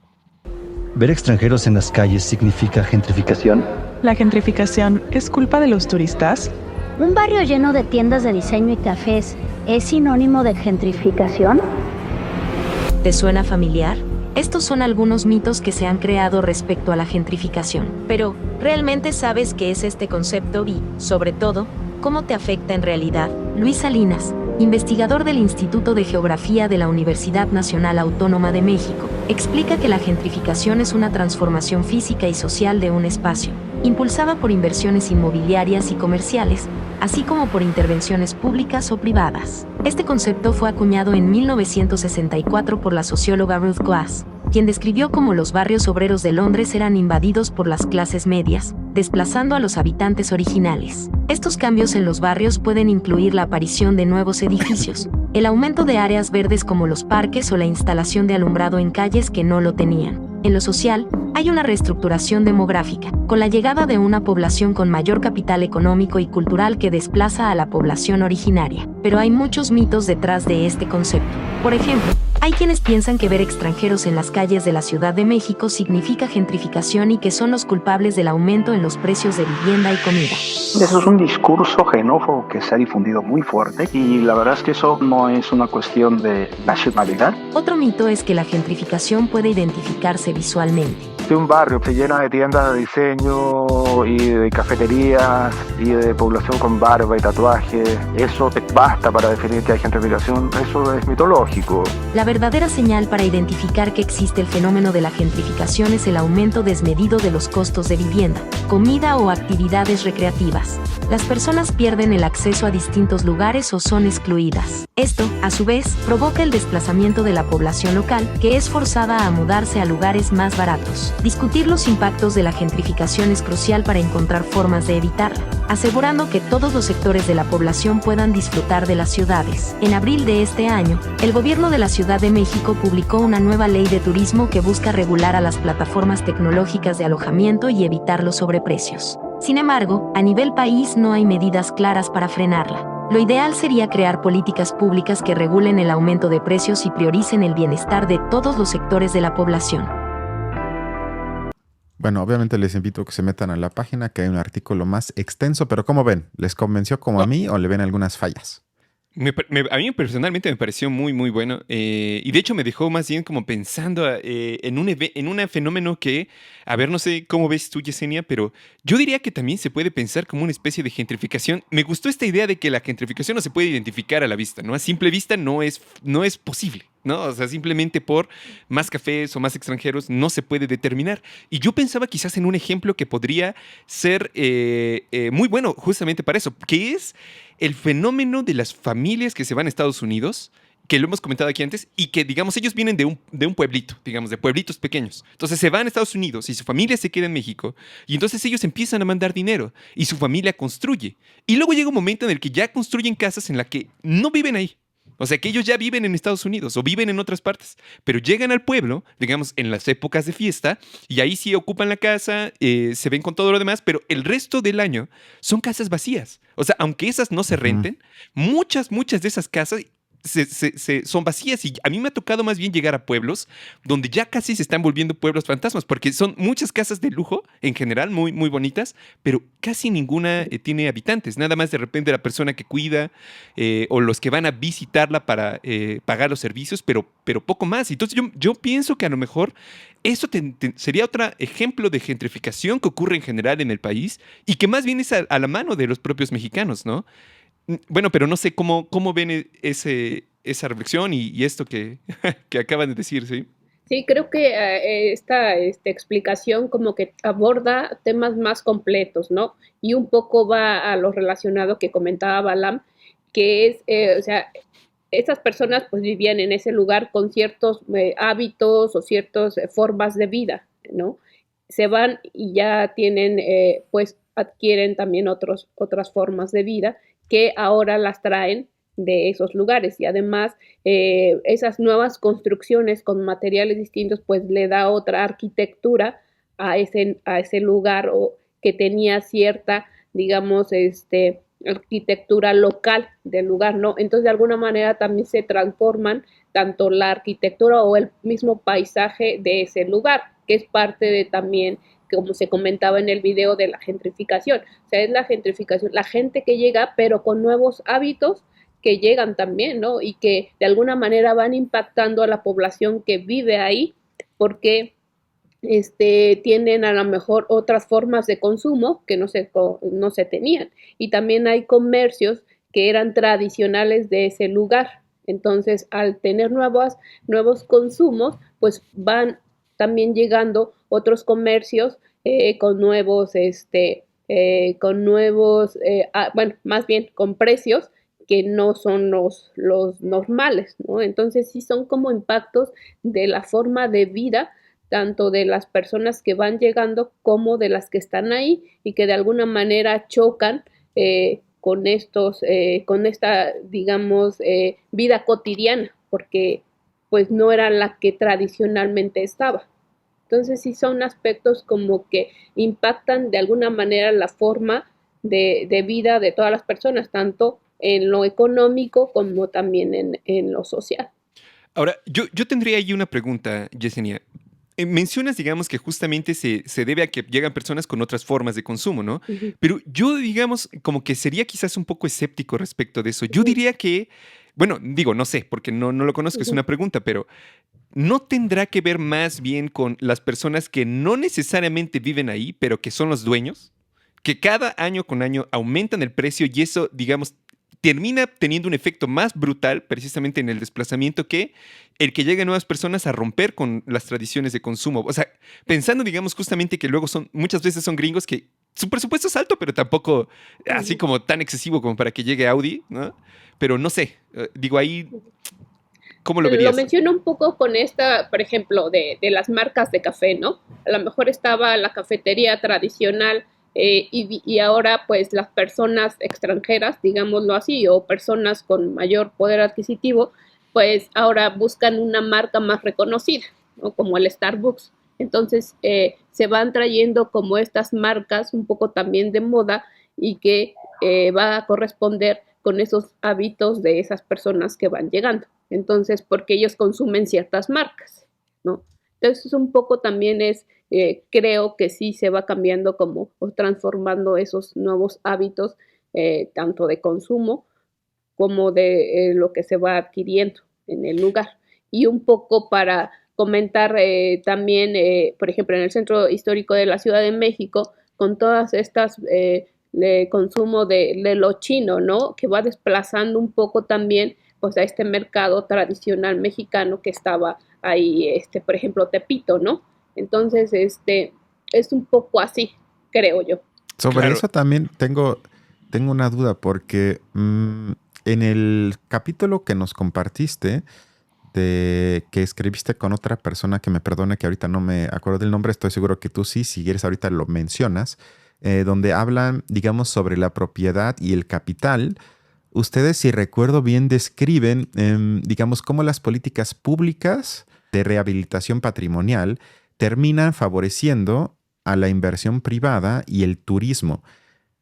¿Ver extranjeros en las calles significa gentrificación? ¿La gentrificación es culpa de los turistas? ¿Un barrio lleno de tiendas de diseño y cafés es sinónimo de gentrificación? ¿Te suena familiar? Estos son algunos mitos que se han creado respecto a la gentrificación. Pero, ¿realmente sabes qué es este concepto y, sobre todo, cómo te afecta en realidad? Luis Salinas, investigador del Instituto de Geografía de la Universidad Nacional Autónoma de México, explica que la gentrificación es una transformación física y social de un espacio, impulsada por inversiones inmobiliarias y comerciales, así como por intervenciones públicas o privadas. Este concepto fue acuñado en 1964 por la socióloga Ruth Glass, quien describió cómo los barrios obreros de Londres eran invadidos por las clases medias, desplazando a los habitantes originales. Estos cambios en los barrios pueden incluir la aparición de nuevos edificios, el aumento de áreas verdes como los parques o la instalación de alumbrado en calles que no lo tenían. En lo social, hay una reestructuración demográfica, con la llegada de una población con mayor capital económico y cultural que desplaza a la población originaria. Pero hay muchos mitos detrás de este concepto. Por ejemplo, Hay quienes piensan que ver extranjeros en las calles de la Ciudad de México significa gentrificación y que son los culpables del aumento en los precios de vivienda y comida. Eso es un discurso xenófobo que se ha difundido muy fuerte y la verdad es que eso no es una cuestión de nacionalidad. Otro mito es que la gentrificación puede identificarse visualmente. Si un barrio se llena de tiendas de diseño y de cafeterías y de población con barba y tatuajes, eso basta para definir que hay gentrificación, eso es mitológico. La verdadera señal para identificar que existe el fenómeno de la gentrificación es el aumento desmedido de los costos de vivienda, comida o actividades recreativas. Las personas pierden el acceso a distintos lugares o son excluidas. Esto, a su vez, provoca el desplazamiento de la población local, que es forzada a mudarse a lugares más baratos. Discutir los impactos de la gentrificación es crucial para encontrar formas de evitarla, asegurando que todos los sectores de la población puedan disfrutar de las ciudades. En abril de este año, el gobierno de la Ciudad de México publicó una nueva ley de turismo que busca regular a las plataformas tecnológicas de alojamiento y evitar los sobreprecios. Sin embargo, a nivel país no hay medidas claras para frenarla. Lo ideal sería crear políticas públicas que regulen el aumento de precios y prioricen el bienestar de todos los sectores de la población. Bueno, obviamente les invito a que se metan a la página, que hay un artículo más extenso, pero ¿cómo ven? ¿Les convenció como a mí o le ven algunas fallas? A mí personalmente me pareció muy, muy bueno. Y de hecho me dejó más bien como pensando en un fenómeno que, a ver, no sé cómo ves tú, Yesenia, pero yo diría que también se puede pensar como una especie de gentrificación. Me gustó esta idea de que la gentrificación no se puede identificar a la vista, ¿no? A simple vista no es posible, ¿no? O sea, simplemente por más cafés o más extranjeros no se puede determinar. Y yo pensaba quizás en un ejemplo que podría ser muy bueno justamente para eso, que es el fenómeno de las familias que se van a Estados Unidos, que lo hemos comentado aquí antes, y que, digamos, ellos vienen de un pueblito, digamos, de pueblitos pequeños. Entonces se van a Estados Unidos y su familia se queda en México, y entonces ellos empiezan a mandar dinero, y su familia construye. Y luego llega un momento en el que ya construyen casas en las que no viven ahí. O sea, que ellos ya viven en Estados Unidos o viven en otras partes, pero llegan al pueblo, digamos, en las épocas de fiesta, y ahí sí ocupan la casa, se ven con todo lo demás, pero el resto del año son casas vacías. O sea, aunque esas no se renten, muchas de esas casas son vacías. Y a mí me ha tocado más bien llegar a pueblos donde ya casi se están volviendo pueblos fantasmas, porque son muchas casas de lujo, en general, muy, muy bonitas, pero casi ninguna tiene habitantes. Nada más de repente la persona que cuida o los que van a visitarla para pagar los servicios, pero poco más. Entonces yo pienso que a lo mejor eso sería otro ejemplo de gentrificación que ocurre en general en el país y que más bien es a la mano de los propios mexicanos, ¿no? Bueno, pero no sé cómo ven esa reflexión y esto que acaban de decir, ¿sí? Sí, creo que esta explicación como que aborda temas más completos, ¿no? Y un poco va a lo relacionado que comentaba Balam, que es, o sea, esas personas pues vivían en ese lugar con ciertos hábitos o ciertas formas de vida, ¿no? Se van y ya tienen, pues adquieren también otras formas de vida que ahora las traen de esos lugares y además esas nuevas construcciones con materiales distintos pues le da otra arquitectura a ese lugar o que tenía cierta, digamos, arquitectura local del lugar, ¿no? Entonces de alguna manera también se transforman tanto la arquitectura o el mismo paisaje de ese lugar, que es parte de también, como se comentaba en el video, de la gentrificación. O sea, es la gentrificación, la gente que llega, pero con nuevos hábitos que llegan también, ¿no? Y que de alguna manera van impactando a la población que vive ahí, porque tienen a lo mejor otras formas de consumo que no se tenían. Y también hay comercios que eran tradicionales de ese lugar. Entonces, al tener nuevos consumos, pues van también llegando otros comercios con nuevos, bueno, más bien con precios que no son los normales, ¿no? Entonces sí son como impactos de la forma de vida, tanto de las personas que van llegando como de las que están ahí y que de alguna manera chocan con esta, digamos, vida cotidiana, porque pues no era la que tradicionalmente estaba. Entonces sí son aspectos como que impactan de alguna manera la forma de vida de todas las personas, tanto en lo económico como también en lo social. Ahora, yo tendría ahí una pregunta, Yesenia. Mencionas, digamos, que justamente se debe a que llegan personas con otras formas de consumo, ¿no? Ujú. Pero yo, digamos, como que sería quizás un poco escéptico respecto de eso. Yo Ujú. diría que, bueno, digo, no sé, porque no lo conozco, es Ujú. una pregunta, pero ¿no tendrá que ver más bien con las personas que no necesariamente viven ahí, pero que son los dueños? Que cada año con año aumentan el precio y eso, digamos, termina teniendo un efecto más brutal precisamente en el desplazamiento que el que lleguen nuevas personas a romper con las tradiciones de consumo. O sea, pensando, digamos, justamente que luego muchas veces son gringos que su presupuesto es alto, pero tampoco así como tan excesivo como para que llegue Audi, ¿no? Pero no sé, digo ahí, ¿cómo lo Lo verías? menciono un poco con esta, por ejemplo, de las marcas de café, ¿no? A lo mejor estaba la cafetería tradicional y ahora pues las personas extranjeras, digámoslo así, o personas con mayor poder adquisitivo, pues ahora buscan una marca más reconocida, ¿no? Como el Starbucks. Entonces se van trayendo como estas marcas un poco también de moda y que va a corresponder con esos hábitos de esas personas que van llegando. Entonces, porque ellos consumen ciertas marcas, ¿no? Entonces, un poco también creo que sí se va cambiando como o transformando esos nuevos hábitos, tanto de consumo como de lo que se va adquiriendo en el lugar. Y un poco para comentar también, por ejemplo, en el Centro Histórico de la Ciudad de México, con todas estas consumo de lo chino, ¿no? Que va desplazando un poco también pues a este mercado tradicional mexicano que estaba ahí, por ejemplo, Tepito, ¿no? Entonces, es un poco así, creo yo. Sobre Claro. eso también tengo una duda porque en el capítulo que nos compartiste, que escribiste con otra persona, que me perdone que ahorita no me acuerdo del nombre, estoy seguro que tú sí, si quieres ahorita lo mencionas, donde hablan, digamos, sobre la propiedad y el capital. Ustedes, si recuerdo bien, describen, digamos, cómo las políticas públicas de rehabilitación patrimonial terminan favoreciendo a la inversión privada y el turismo.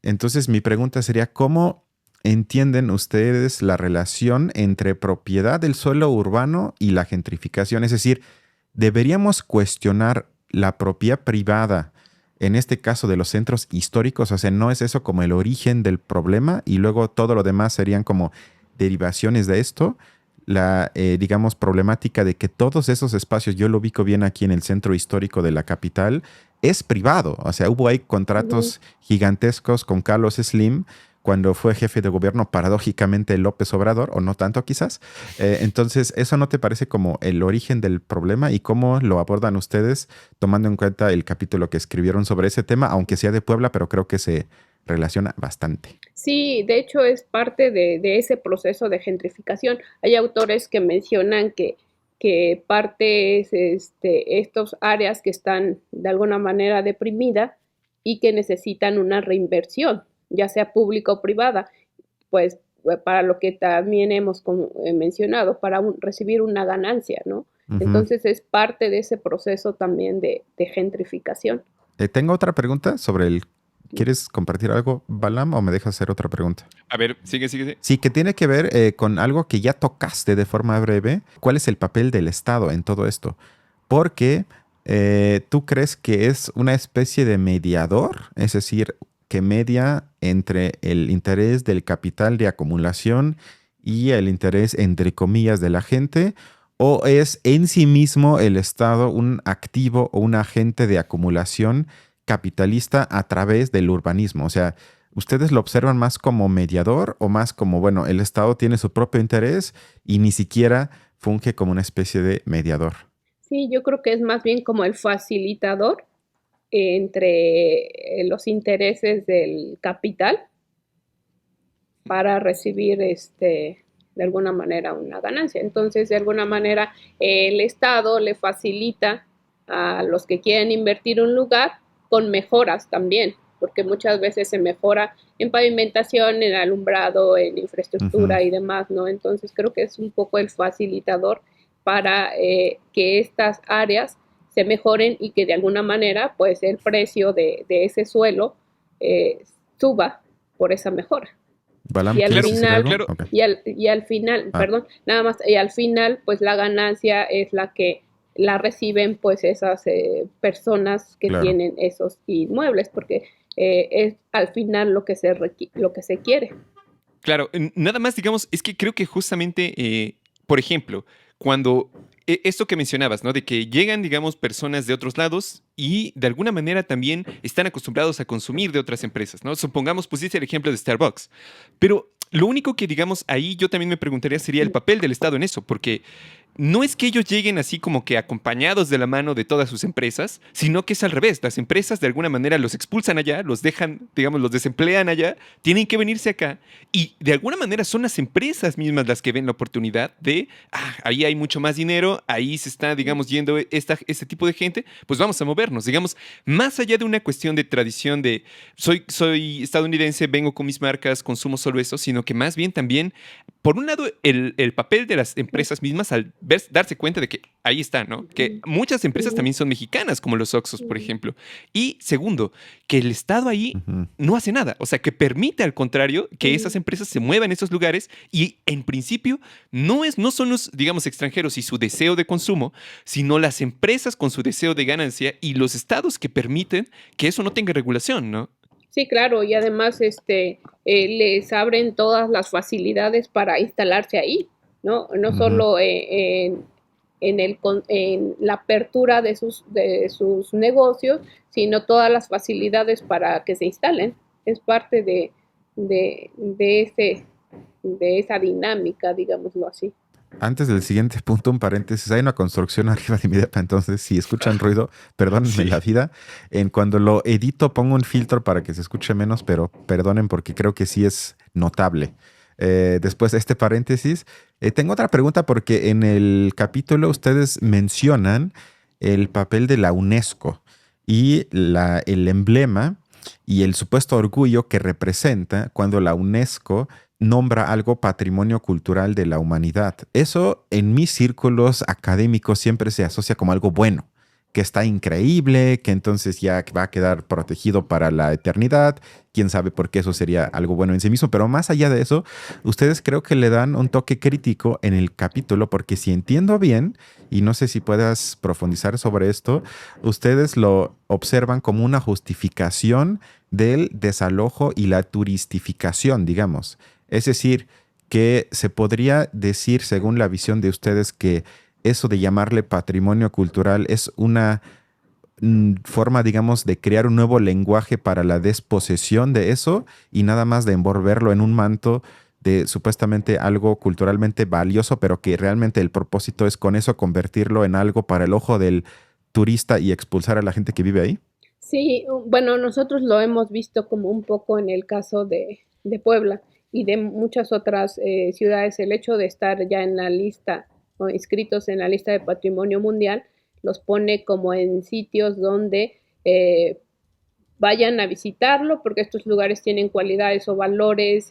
Entonces, mi pregunta sería, ¿cómo entienden ustedes la relación entre propiedad del suelo urbano y la gentrificación? Es decir, ¿deberíamos cuestionar la propiedad privada, en este caso de los centros históricos? O sea, ¿no es eso como el origen del problema y luego todo lo demás serían como derivaciones de esto? La, digamos, problemática de que todos esos espacios, yo lo ubico bien aquí en el centro histórico de la capital, es privado. O sea, hubo ahí contratos gigantescos con Carlos Slim cuando fue jefe de gobierno, paradójicamente, López Obrador, o no tanto quizás. Entonces, ¿eso no te parece como el origen del problema y cómo lo abordan ustedes, tomando en cuenta el capítulo que escribieron sobre ese tema, aunque sea de Puebla, pero creo que se relaciona bastante? Sí, de hecho es parte de ese proceso de gentrificación. Hay autores que mencionan que parte es estos áreas que están de alguna manera deprimidas y que necesitan una reinversión, ya sea pública o privada, pues para lo que también hemos mencionado, para recibir una ganancia, ¿no? Entonces es parte de ese proceso también de gentrificación. Tengo otra pregunta sobre el... ¿Quieres compartir algo, Balam, o me dejas hacer otra pregunta? A ver, sigue. Sí, que tiene que ver con algo que ya tocaste de forma breve. ¿Cuál es el papel del Estado en todo esto? Porque tú crees que es una especie de mediador, es decir, que media entre el interés del capital de acumulación y el interés, entre comillas, de la gente, o es en sí mismo el Estado un activo o un agente de acumulación capitalista a través del urbanismo. O sea, ¿ustedes lo observan más como mediador o más como, bueno, el Estado tiene su propio interés y ni siquiera funge como una especie de mediador? Sí, yo creo que es más bien como el facilitador entre los intereses del capital para recibir de alguna manera una ganancia. Entonces, de alguna manera, el Estado le facilita a los que quieren invertir un lugar con mejoras también, porque muchas veces se mejora en pavimentación, en alumbrado, en infraestructura y demás, ¿no? Entonces creo que es un poco el facilitador para que estas áreas se mejoren y que de alguna manera pues el precio de ese suelo suba por esa mejora. Balam, y al ¿quieres decir final, algo? Okay. y al final, perdón, nada más, y al final, pues la ganancia es la que la reciben pues esas personas que tienen esos inmuebles, porque es al final lo que se quiere. Claro, nada más, digamos, es que creo que justamente, por ejemplo, cuando esto que mencionabas, ¿no? De que llegan, digamos, personas de otros lados y de alguna manera también están acostumbrados a consumir de otras empresas, ¿no? Supongamos, pusiste el ejemplo de Starbucks, pero lo único que, digamos, ahí yo también me preguntaría sería el papel del Estado en eso, porque no es que ellos lleguen así como que acompañados de la mano de todas sus empresas, sino que es al revés. Las empresas de alguna manera los expulsan allá, los dejan, digamos, los desemplean allá, tienen que venirse acá y de alguna manera son las empresas mismas las que ven la oportunidad de, ahí hay mucho más dinero, ahí se está, digamos, yendo este tipo de gente, pues vamos a movernos, digamos, más allá de una cuestión de tradición de soy estadounidense, vengo con mis marcas, consumo solo eso, sino que más bien también, por un lado, el papel de las empresas mismas al darse cuenta de que ahí está, ¿no? Que muchas empresas también son mexicanas, como los Oxxos, por ejemplo. Y segundo, que el Estado ahí no hace nada. O sea, que permite, al contrario, que esas empresas se muevan en esos lugares y, en principio, no son los, digamos, extranjeros y su deseo de consumo, sino las empresas con su deseo de ganancia y los estados que permiten que eso no tenga regulación, ¿no? Sí, claro, y además les abren todas las facilidades para instalarse ahí, ¿no? No solo en la apertura de sus negocios, sino todas las facilidades para que se instalen. Es parte de esa dinámica, digámoslo así. Antes del siguiente punto, un paréntesis. Hay una construcción arriba de mi depa, entonces si escuchan ruido, perdónenme la vida. Cuando lo edito pongo un filtro para que se escuche menos, pero perdonen porque creo que sí es notable. Después de este paréntesis, tengo otra pregunta porque en el capítulo ustedes mencionan el papel de la UNESCO y el emblema y el supuesto orgullo que representa cuando la UNESCO nombra algo patrimonio cultural de la humanidad. Eso en mis círculos académicos siempre se asocia como algo bueno, que está increíble, que entonces ya va a quedar protegido para la eternidad. Quién sabe por qué eso sería algo bueno en sí mismo, pero más allá de eso, ustedes creo que le dan un toque crítico en el capítulo, porque si entiendo bien, y no sé si puedas profundizar sobre esto, ustedes lo observan como una justificación del desalojo y la turistificación, digamos. Es decir, que se podría decir, según la visión de ustedes, que eso de llamarle patrimonio cultural es una forma, digamos, de crear un nuevo lenguaje para la desposesión de eso y nada más de envolverlo en un manto de supuestamente algo culturalmente valioso, pero que realmente el propósito es con eso convertirlo en algo para el ojo del turista y expulsar a la gente que vive ahí. Sí, bueno, nosotros lo hemos visto como un poco en el caso de Puebla y de muchas otras ciudades. El hecho de estar ya en la lista o inscritos en la lista de patrimonio mundial los pone como en sitios donde vayan a visitarlo, porque estos lugares tienen cualidades o valores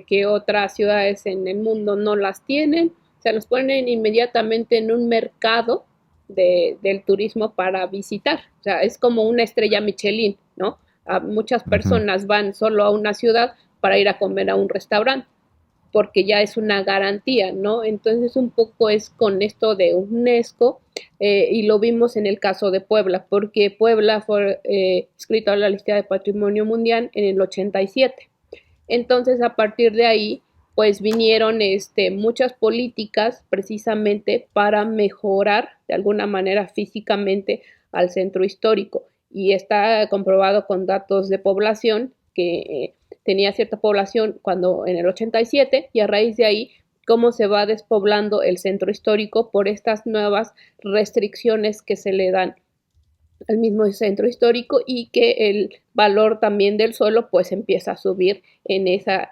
que otras ciudades en el mundo no las tienen. O sea, los ponen inmediatamente en un mercado del turismo para visitar. O sea, es como una estrella Michelin, ¿no? Muchas personas van solo a una ciudad para ir a comer a un restaurante, porque ya es una garantía, ¿no? Entonces un poco es con esto de UNESCO, y lo vimos en el caso de Puebla, porque Puebla fue inscrito a la lista de patrimonio mundial en el 87. Entonces a partir de ahí, pues vinieron muchas políticas precisamente para mejorar de alguna manera físicamente al centro histórico, y está comprobado con datos de población que tenía cierta población cuando en el 87, y a raíz de ahí cómo se va despoblando el centro histórico por estas nuevas restricciones que se le dan al mismo centro histórico, y que el valor también del suelo pues empieza a subir en esa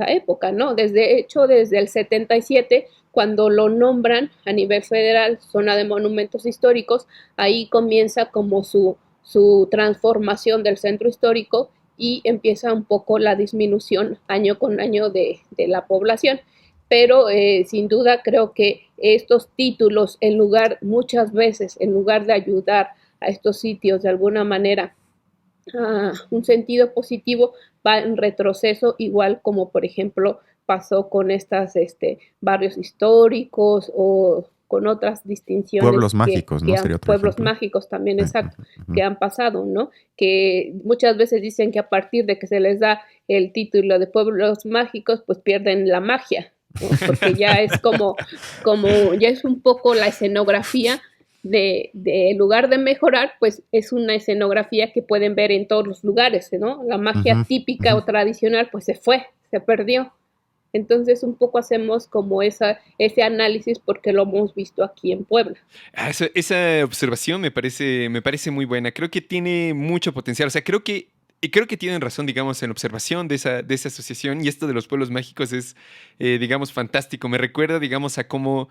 época, ¿no? Desde el 77, cuando lo nombran a nivel federal zona de monumentos históricos, ahí comienza como su transformación del centro histórico, y empieza un poco la disminución año con año de la población. Pero sin duda creo que estos títulos, muchas veces, en lugar de ayudar a estos sitios de alguna manera a un sentido positivo, va en retroceso, igual como por ejemplo pasó con estas barrios históricos o con otras distinciones. Pueblos mágicos, ¿no? Sería otro pueblos ejemplo. mágicos también, exacto, que han pasado, ¿no? Que muchas veces dicen que a partir de que se les da el título de pueblos mágicos, pues pierden la magia, ¿no? Porque ya es como ya es un poco la escenografía de en lugar de mejorar, pues es una escenografía que pueden ver en todos los lugares, ¿no? La magia típica o tradicional, pues se perdió. Entonces un poco hacemos como ese análisis porque lo hemos visto aquí en Puebla. Esa observación me parece muy buena. Creo que tiene mucho potencial. O sea, creo que tienen razón, digamos, en la observación de esa asociación, y esto de los pueblos mágicos es, digamos, fantástico. Me recuerda, digamos, a cómo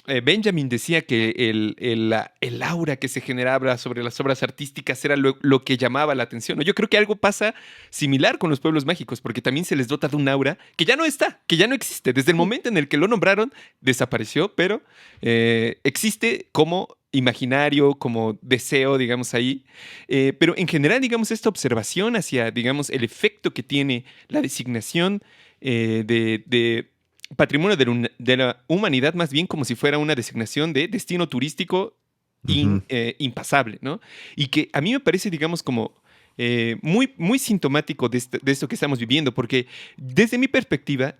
Benjamin decía que el aura que se generaba sobre las obras artísticas era lo que llamaba la atención, ¿no? Yo creo que algo pasa similar con los pueblos mágicos, porque también se les dota de un aura que ya no está, que ya no existe. Desde el momento en el que lo nombraron, desapareció, pero existe como imaginario, como deseo, digamos, ahí. Pero en general, digamos, esta observación hacia, digamos, el efecto que tiene la designación de patrimonio de la humanidad, más bien como si fuera una designación de destino turístico impasable, ¿no? Y que a mí me parece, digamos, como muy, muy sintomático de esto que estamos viviendo, porque desde mi perspectiva,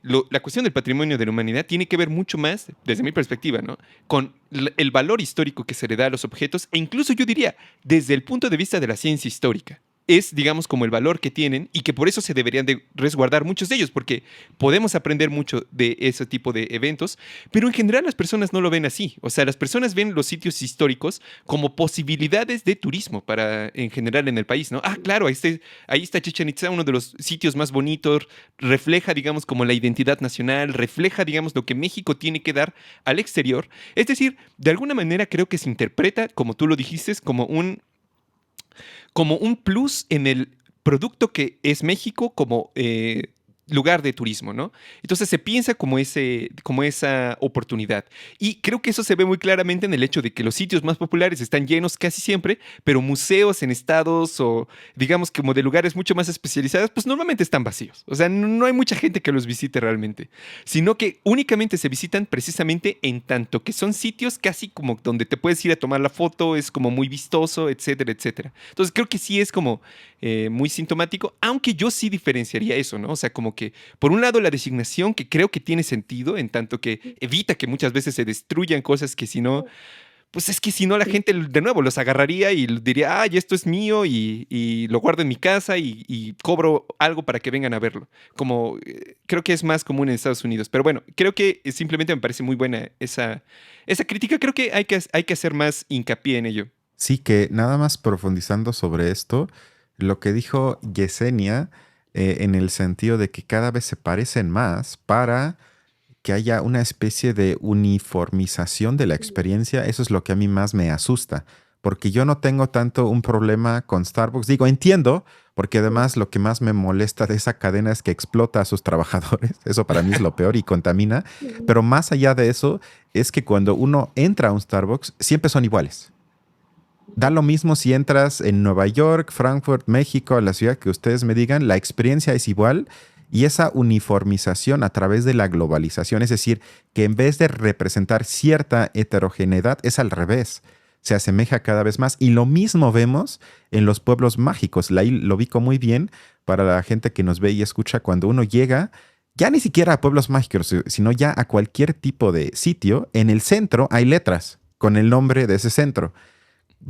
la cuestión del patrimonio de la humanidad tiene que ver mucho más, desde mi perspectiva, ¿no?, con el valor histórico que se le da a los objetos, e incluso yo diría, desde el punto de vista de la ciencia histórica. Es, digamos, como el valor que tienen, y que por eso se deberían de resguardar muchos de ellos, porque podemos aprender mucho de ese tipo de eventos, pero en general las personas no lo ven así. O sea, las personas ven los sitios históricos como posibilidades de turismo en general en el país, ¿no? Ah, claro, ahí está Chichén Itzá, uno de los sitios más bonitos, refleja, digamos, como la identidad nacional, refleja, digamos, lo que México tiene que dar al exterior. Es decir, de alguna manera creo que se interpreta, como tú lo dijiste, como un plus en el producto que es México como lugar de turismo, ¿no? Entonces se piensa como esa oportunidad. Y creo que eso se ve muy claramente en el hecho de que los sitios más populares están llenos casi siempre, pero museos en estados o, digamos, como de lugares mucho más especializados, pues normalmente están vacíos. O sea, no hay mucha gente que los visite realmente, sino que únicamente se visitan precisamente en tanto que son sitios casi como donde te puedes ir a tomar la foto, es como muy vistoso, etcétera, etcétera. Entonces creo que sí es como muy sintomático, aunque yo sí diferenciaría eso, ¿no? O sea, como que por un lado la designación, que creo que tiene sentido en tanto que evita que muchas veces se destruyan cosas que si no, pues es que si no la gente de nuevo los agarraría y diría, ay, esto es mío y lo guardo en mi casa y cobro algo para que vengan a verlo. Como creo que es más común en Estados Unidos. Pero bueno, creo que simplemente me parece muy buena esa crítica. Creo que hay que hacer más hincapié en ello. Sí, que nada más profundizando sobre esto, lo que dijo Yesenia, en el sentido de que cada vez se parecen más para que haya una especie de uniformización de la experiencia. Eso es lo que a mí más me asusta, porque yo no tengo tanto un problema con Starbucks. Digo, entiendo, porque además lo que más me molesta de esa cadena es que explota a sus trabajadores. Eso para mí es lo peor y contamina. Pero más allá de eso, es que cuando uno entra a un Starbucks, siempre son iguales. Da lo mismo si entras en Nueva York, Frankfurt, México, la ciudad que ustedes me digan, la experiencia es igual, y esa uniformización a través de la globalización, es decir, que en vez de representar cierta heterogeneidad, es al revés, se asemeja cada vez más. Y lo mismo vemos en los pueblos mágicos. Lo ubico muy bien para la gente que nos ve y escucha. Cuando uno llega, ya ni siquiera a pueblos mágicos, sino ya a cualquier tipo de sitio, en el centro hay letras con el nombre de ese centro.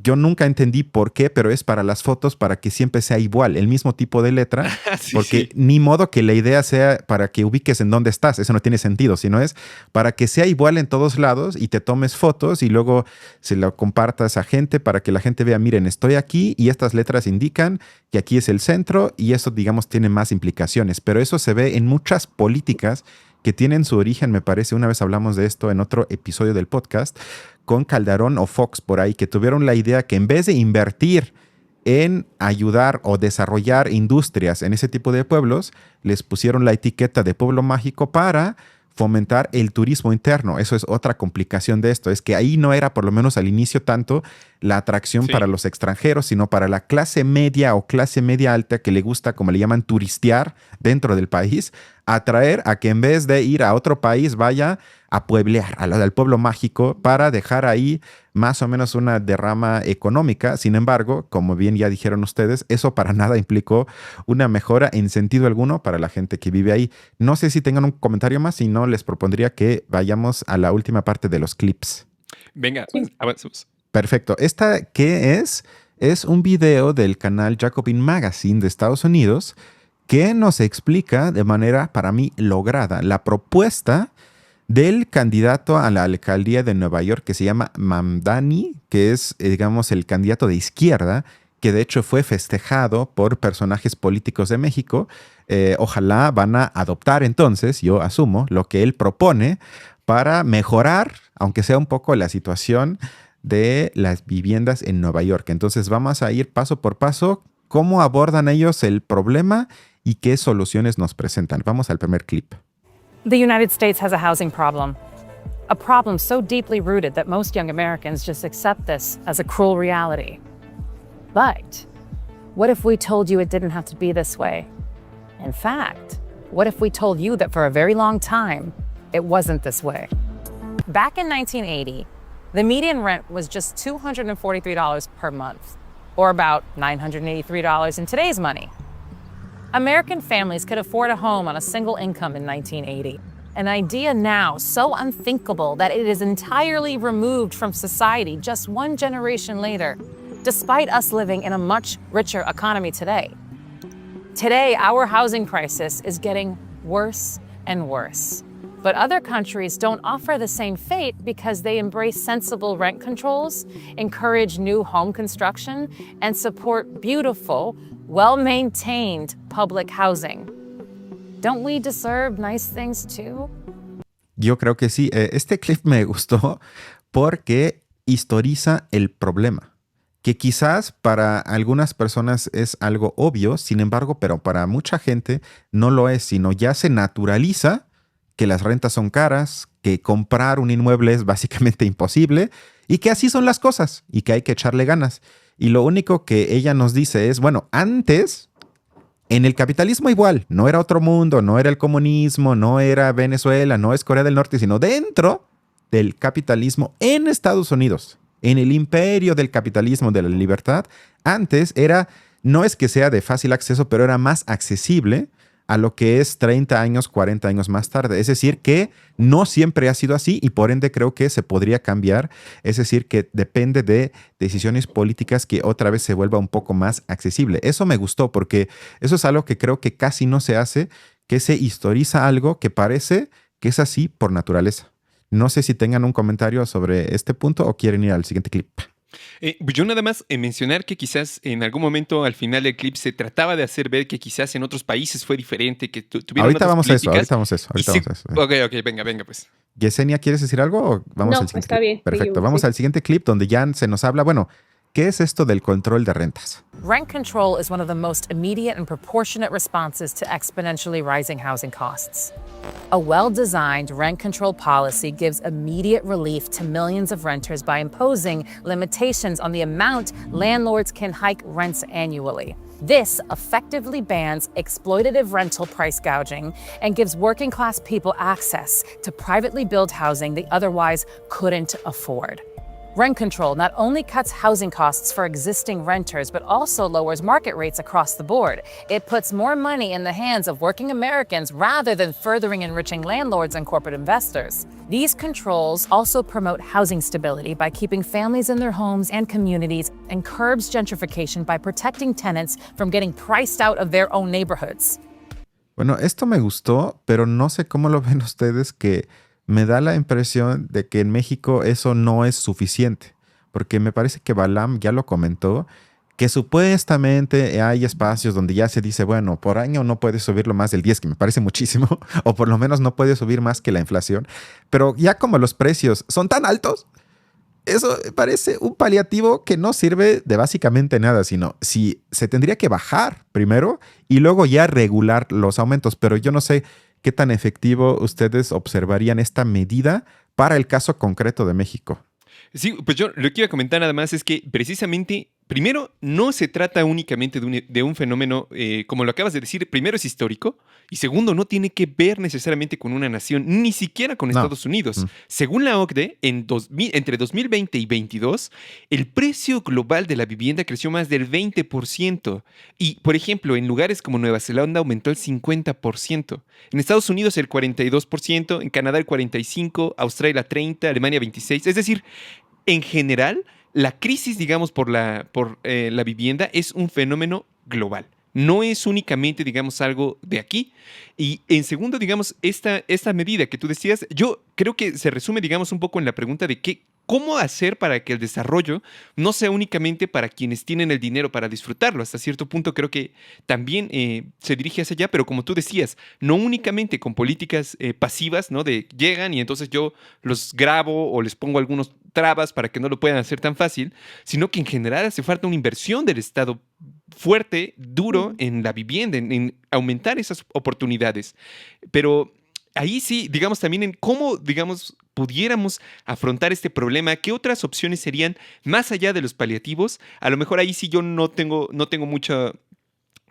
Yo nunca entendí por qué, pero es para las fotos, para que siempre sea igual, el mismo tipo de letra, sí, porque ni modo que la idea sea para que ubiques en dónde estás, eso no tiene sentido, sino es para que sea igual en todos lados y te tomes fotos y luego se lo compartas a gente para que la gente vea, miren, estoy aquí y estas letras indican que aquí es el centro, y eso, digamos, tiene más implicaciones, pero eso se ve en muchas políticas que tienen su origen, me parece, una vez hablamos de esto en otro episodio del podcast, con Calderón o Fox por ahí, que tuvieron la idea que en vez de invertir en ayudar o desarrollar industrias en ese tipo de pueblos, les pusieron la etiqueta de pueblo mágico para fomentar el turismo interno. Eso es otra complicación de esto, es que ahí no era, por lo menos al inicio, tanto la atracción para los extranjeros, sino para la clase media o clase media alta que le gusta, como le llaman, turistear dentro del país, atraer a que en vez de ir a otro país vaya a pueblear, al pueblo mágico, para dejar ahí más o menos una derrama económica. Sin embargo, como bien ya dijeron ustedes, eso para nada implicó una mejora en sentido alguno para la gente que vive ahí. No sé si tengan un comentario más, si no, les propondría que vayamos a la última parte de los clips. Venga, avancemos. Perfecto. ¿Esta qué es? Es un video del canal Jacobin Magazine de Estados Unidos que nos explica de manera, para mí, lograda la propuesta del candidato a la alcaldía de Nueva York que se llama Mamdani, que es, digamos, el candidato de izquierda, que de hecho fue festejado por personajes políticos de México. Ojalá van a adoptar entonces, yo asumo, lo que él propone para mejorar, aunque sea un poco, la situación de las viviendas en Nueva York. Entonces vamos a ir paso por paso, cómo abordan ellos el problema y qué soluciones nos presentan. Vamos al primer clip. The United States has a housing problem. A problem so deeply rooted that most young Americans just accept this as a cruel reality. But what if we told you it didn't have to be this way? In fact, what if we told you that for a very long time, it wasn't this way? Back in 1980, the median rent was just $243 per month, or about $983 in today's money. American families could afford a home on a single income in 1980, an idea now so unthinkable that it is entirely removed from society just one generation later, despite us living in a much richer economy today. Today, our housing crisis is getting worse and worse. But other countries don't offer the same fate because they embrace sensible rent controls, encourage new home construction, and support beautiful, well-maintained public housing. Don't we deserve nice things too? Yo creo que sí. Este clip me gustó porque historiza el problema, que quizás para algunas personas es algo obvio, sin embargo, pero para mucha gente no lo es, sino ya se naturaliza que las rentas son caras, que comprar un inmueble es básicamente imposible y que así son las cosas y que hay que echarle ganas. Y lo único que ella nos dice es, bueno, antes en el capitalismo igual, no era otro mundo, no era el comunismo, no era Venezuela, no es Corea del Norte, sino dentro del capitalismo en Estados Unidos, en el imperio del capitalismo de la libertad. Antes era, no es que sea de fácil acceso, pero era más accesible a lo que es 30 años, 40 años más tarde. Es decir, que no siempre ha sido así y por ende creo que se podría cambiar. Es decir, que depende de decisiones políticas que otra vez se vuelva un poco más accesible. Eso me gustó porque eso es algo que creo que casi no se hace, que se historiza algo que parece que es así por naturaleza. No sé si tengan un comentario sobre este punto o quieren ir al siguiente clip. Yo nada más mencionar que quizás en algún momento al final del clip se trataba de hacer ver que quizás en otros países fue diferente, que tuvieron ahorita otras vamos a eso, políticas. ahorita vamos a eso. Ok, venga pues. Yesenia, ¿quieres decir algo o vamos No, al siguiente está clip? bien. Perfecto, Seguimos, vamos sí. al siguiente clip donde ya se nos habla, bueno, ¿qué es esto del control de rentas? Rent control is one of the most immediate and proportionate responses to exponentially rising housing costs. A well-designed rent control policy gives immediate relief to millions of renters by imposing limitations on the amount landlords can hike rents annually. This effectively bans exploitative rental price gouging and gives working-class people access to privately built housing they otherwise couldn't afford. Rent control not only cuts housing costs for existing renters, but also lowers market rates across the board. It puts more money in the hands of working Americans rather than furthering enriching landlords and corporate investors. These controls also promote housing stability by keeping families in their homes and communities, and curbs gentrification by protecting tenants from getting priced out of their own neighborhoods. Bueno, esto me gustó, pero no sé cómo lo ven ustedes, que me da la impresión de que en México eso no es suficiente, porque me parece que Balam ya lo comentó, que supuestamente hay espacios donde ya se dice, bueno, por año no puede subirlo más del 10, que me parece muchísimo, o por lo menos no puede subir más que la inflación, pero ya como los precios son tan altos, eso parece un paliativo que no sirve de básicamente nada, sino si se tendría que bajar primero y luego ya regular los aumentos, pero yo no sé ¿qué tan efectivo ustedes observarían esta medida para el caso concreto de México? Sí, pues yo lo que iba a comentar nada más es que precisamente, primero, no se trata únicamente de un fenómeno, como lo acabas de decir, primero es histórico, y segundo, no tiene que ver necesariamente con una nación, ni siquiera con Estados Unidos. Según la OCDE, entre 2020 y 2022, el precio global de la vivienda creció más del 20%. Y, por ejemplo, en lugares como Nueva Zelanda aumentó el 50%. En Estados Unidos el 42%, en Canadá el 45%, Australia 30%, Alemania 26%. Es decir, en general, la crisis, digamos, por la vivienda es un fenómeno global. No es únicamente, digamos, algo de aquí. Y en segundo, digamos, esta medida que tú decías, yo creo que se resume, digamos, un poco en la pregunta de cómo hacer para que el desarrollo no sea únicamente para quienes tienen el dinero para disfrutarlo. Hasta cierto punto creo que también se dirige hacia allá, pero como tú decías, no únicamente con políticas pasivas, ¿no? De llegan y entonces yo los grabo o les pongo algunos trabas para que no lo puedan hacer tan fácil, sino que en general hace falta una inversión del Estado fuerte, duro en la vivienda, en aumentar esas oportunidades. Pero ahí sí, digamos, también en cómo, digamos, pudiéramos afrontar este problema, ¿qué otras opciones serían más allá de los paliativos? A lo mejor ahí sí yo no tengo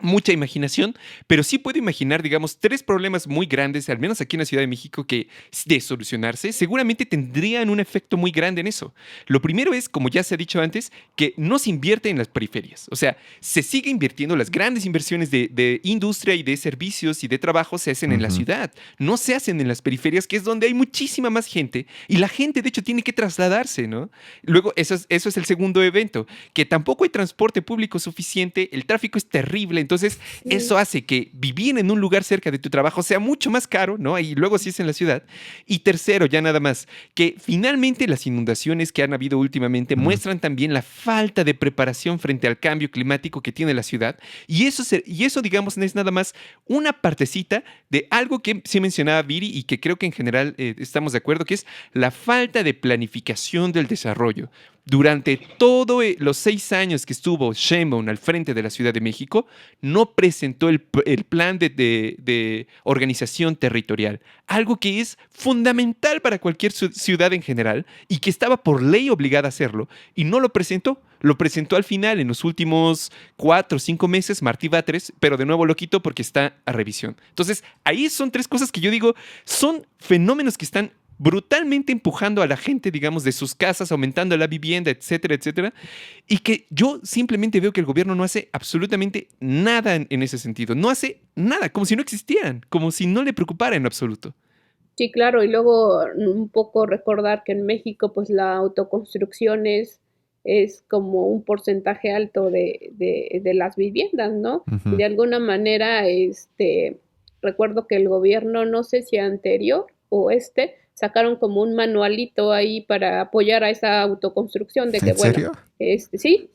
mucha imaginación, pero sí puedo imaginar, digamos, 3 problemas muy grandes, al menos aquí en la Ciudad de México, que de solucionarse, seguramente tendrían un efecto muy grande en eso. Lo primero es, como ya se ha dicho antes, que no se invierte en las periferias. O sea, se sigue invirtiendo, las grandes inversiones de industria y de servicios y de trabajo se hacen en la ciudad, no se hacen en las periferias, que es donde hay muchísima más gente, y la gente, de hecho, tiene que trasladarse, ¿no? Luego, eso es el segundo evento, que tampoco hay transporte público suficiente, el tráfico es terrible. Entonces, eso hace que vivir en un lugar cerca de tu trabajo sea mucho más caro, ¿no? Y luego si es en la ciudad. Y tercero, ya nada más, que finalmente las inundaciones que han habido últimamente muestran también la falta de preparación frente al cambio climático que tiene la ciudad. Y eso, digamos, es nada más una partecita de algo que sí mencionaba Viri y que creo que en general estamos de acuerdo, que es la falta de planificación del desarrollo. Durante todos los 6 años que estuvo Sheinbaum al frente de la Ciudad de México, no presentó el plan de organización territorial, algo que es fundamental para cualquier ciudad en general y que estaba por ley obligada a hacerlo, y no lo presentó. Lo presentó al final, en los últimos 4 o 5 meses, Martí Batres, pero de nuevo lo quitó porque está a revisión. Entonces, ahí son 3 cosas que yo digo, son fenómenos que están brutalmente empujando a la gente, digamos, de sus casas, aumentando la vivienda, etcétera, etcétera, y que yo simplemente veo que el gobierno no hace absolutamente nada en ese sentido. No hace nada, como si no existieran, como si no le preocupara en absoluto. Sí, claro, y luego un poco recordar que en México, pues la autoconstrucción es como un porcentaje alto de las viviendas, ¿no? Uh-huh. De alguna manera, recuerdo que el gobierno, no sé si anterior o sacaron como un manualito ahí para apoyar a esa autoconstrucción de que, ¿En serio? Sí,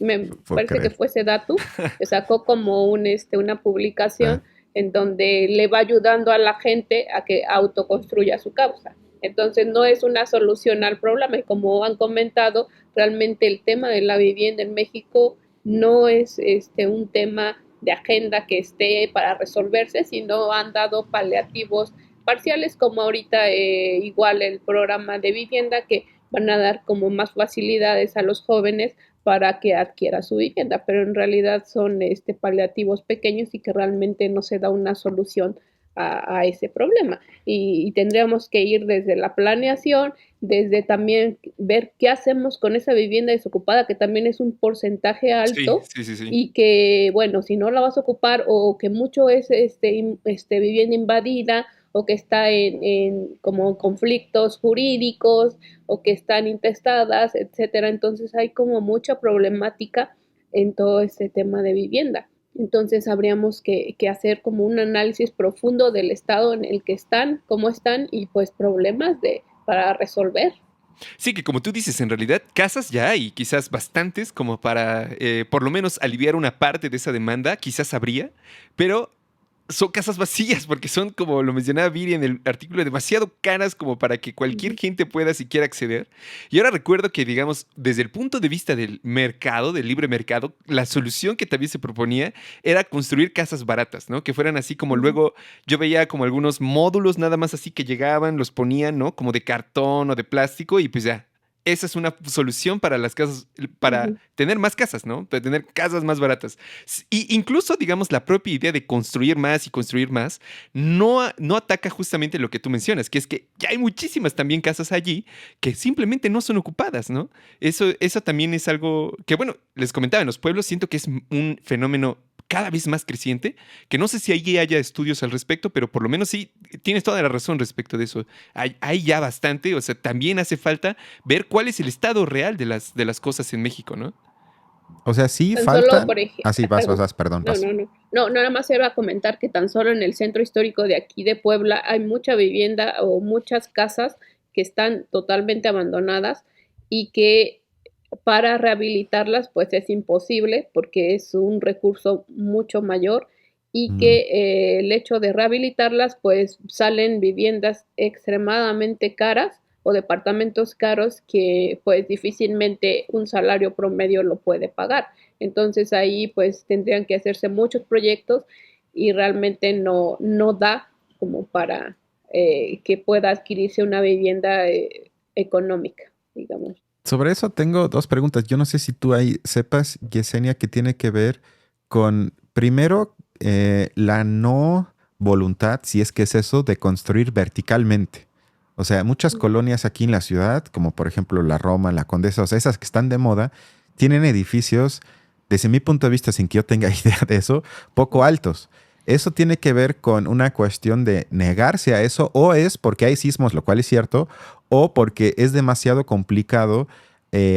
me parece que fue Sedatu, que sacó como una publicación en donde le va ayudando a la gente a que autoconstruya su causa. Entonces no es una solución al problema, y como han comentado, realmente el tema de la vivienda en México no es un tema de agenda que esté para resolverse, sino han dado paliativos parciales, como ahorita igual el programa de vivienda, que van a dar como más facilidades a los jóvenes para que adquiera su vivienda, pero en realidad son paliativos pequeños y que realmente no se da una solución a ese problema, y tendríamos que ir desde la planeación, desde también ver qué hacemos con esa vivienda desocupada, que también es un porcentaje alto, sí. Y que, bueno, si no la vas a ocupar, o que mucho es vivienda invadida, o que está en como conflictos jurídicos, o que están intestadas, etcétera. Entonces hay como mucha problemática en todo este tema de vivienda. Entonces habríamos que hacer como un análisis profundo del estado en el que están, cómo están, y pues problemas para resolver. Sí, que como tú dices, en realidad casas ya hay, quizás bastantes, como para por lo menos aliviar una parte de esa demanda, quizás habría, pero son casas vacías, porque son, como lo mencionaba Viri en el artículo, demasiado caras como para que cualquier gente pueda siquiera acceder. Y ahora recuerdo que, digamos, desde el punto de vista del mercado, del libre mercado, la solución que también se proponía era construir casas baratas, ¿no? Que fueran así como luego yo veía como algunos módulos nada más así que llegaban, los ponían, ¿no? Como de cartón o de plástico y pues ya. Esa es una solución para las casas, para tener más casas, ¿no? Para tener casas más baratas. Y incluso, digamos, la propia idea de construir más y construir más no ataca justamente lo que tú mencionas, que es que ya hay muchísimas también casas allí que simplemente no son ocupadas, ¿no? Eso también es algo que, bueno, les comentaba, en los pueblos siento que es un fenómeno cada vez más creciente, que no sé si allí haya estudios al respecto, pero por lo menos sí, tienes toda la razón respecto de eso. Hay ya bastante, o sea, también hace falta ver cuál es el estado real de las cosas en México, ¿no? O sea, sí Tan falta... solo, por ejemplo, sí, vas, perdón. No, nada más era comentar que tan solo en el centro histórico de aquí de Puebla hay mucha vivienda o muchas casas que están totalmente abandonadas y que para rehabilitarlas pues es imposible porque es un recurso mucho mayor y que el hecho de rehabilitarlas pues salen viviendas extremadamente caras o departamentos caros que pues difícilmente un salario promedio lo puede pagar. Entonces ahí pues tendrían que hacerse muchos proyectos y realmente no da como para que pueda adquirirse una vivienda económica, digamos. Sobre eso tengo dos preguntas. Yo no sé si tú ahí sepas, Yesenia, que tiene que ver con, primero, la no voluntad, si es que es eso, de construir verticalmente. O sea, muchas colonias aquí en la ciudad, como por ejemplo la Roma, la Condesa, o sea, esas que están de moda, tienen edificios, desde mi punto de vista, sin que yo tenga idea de eso, poco altos. Eso tiene que ver con una cuestión de negarse a eso, o es porque hay sismos, lo cual es cierto, o porque es demasiado complicado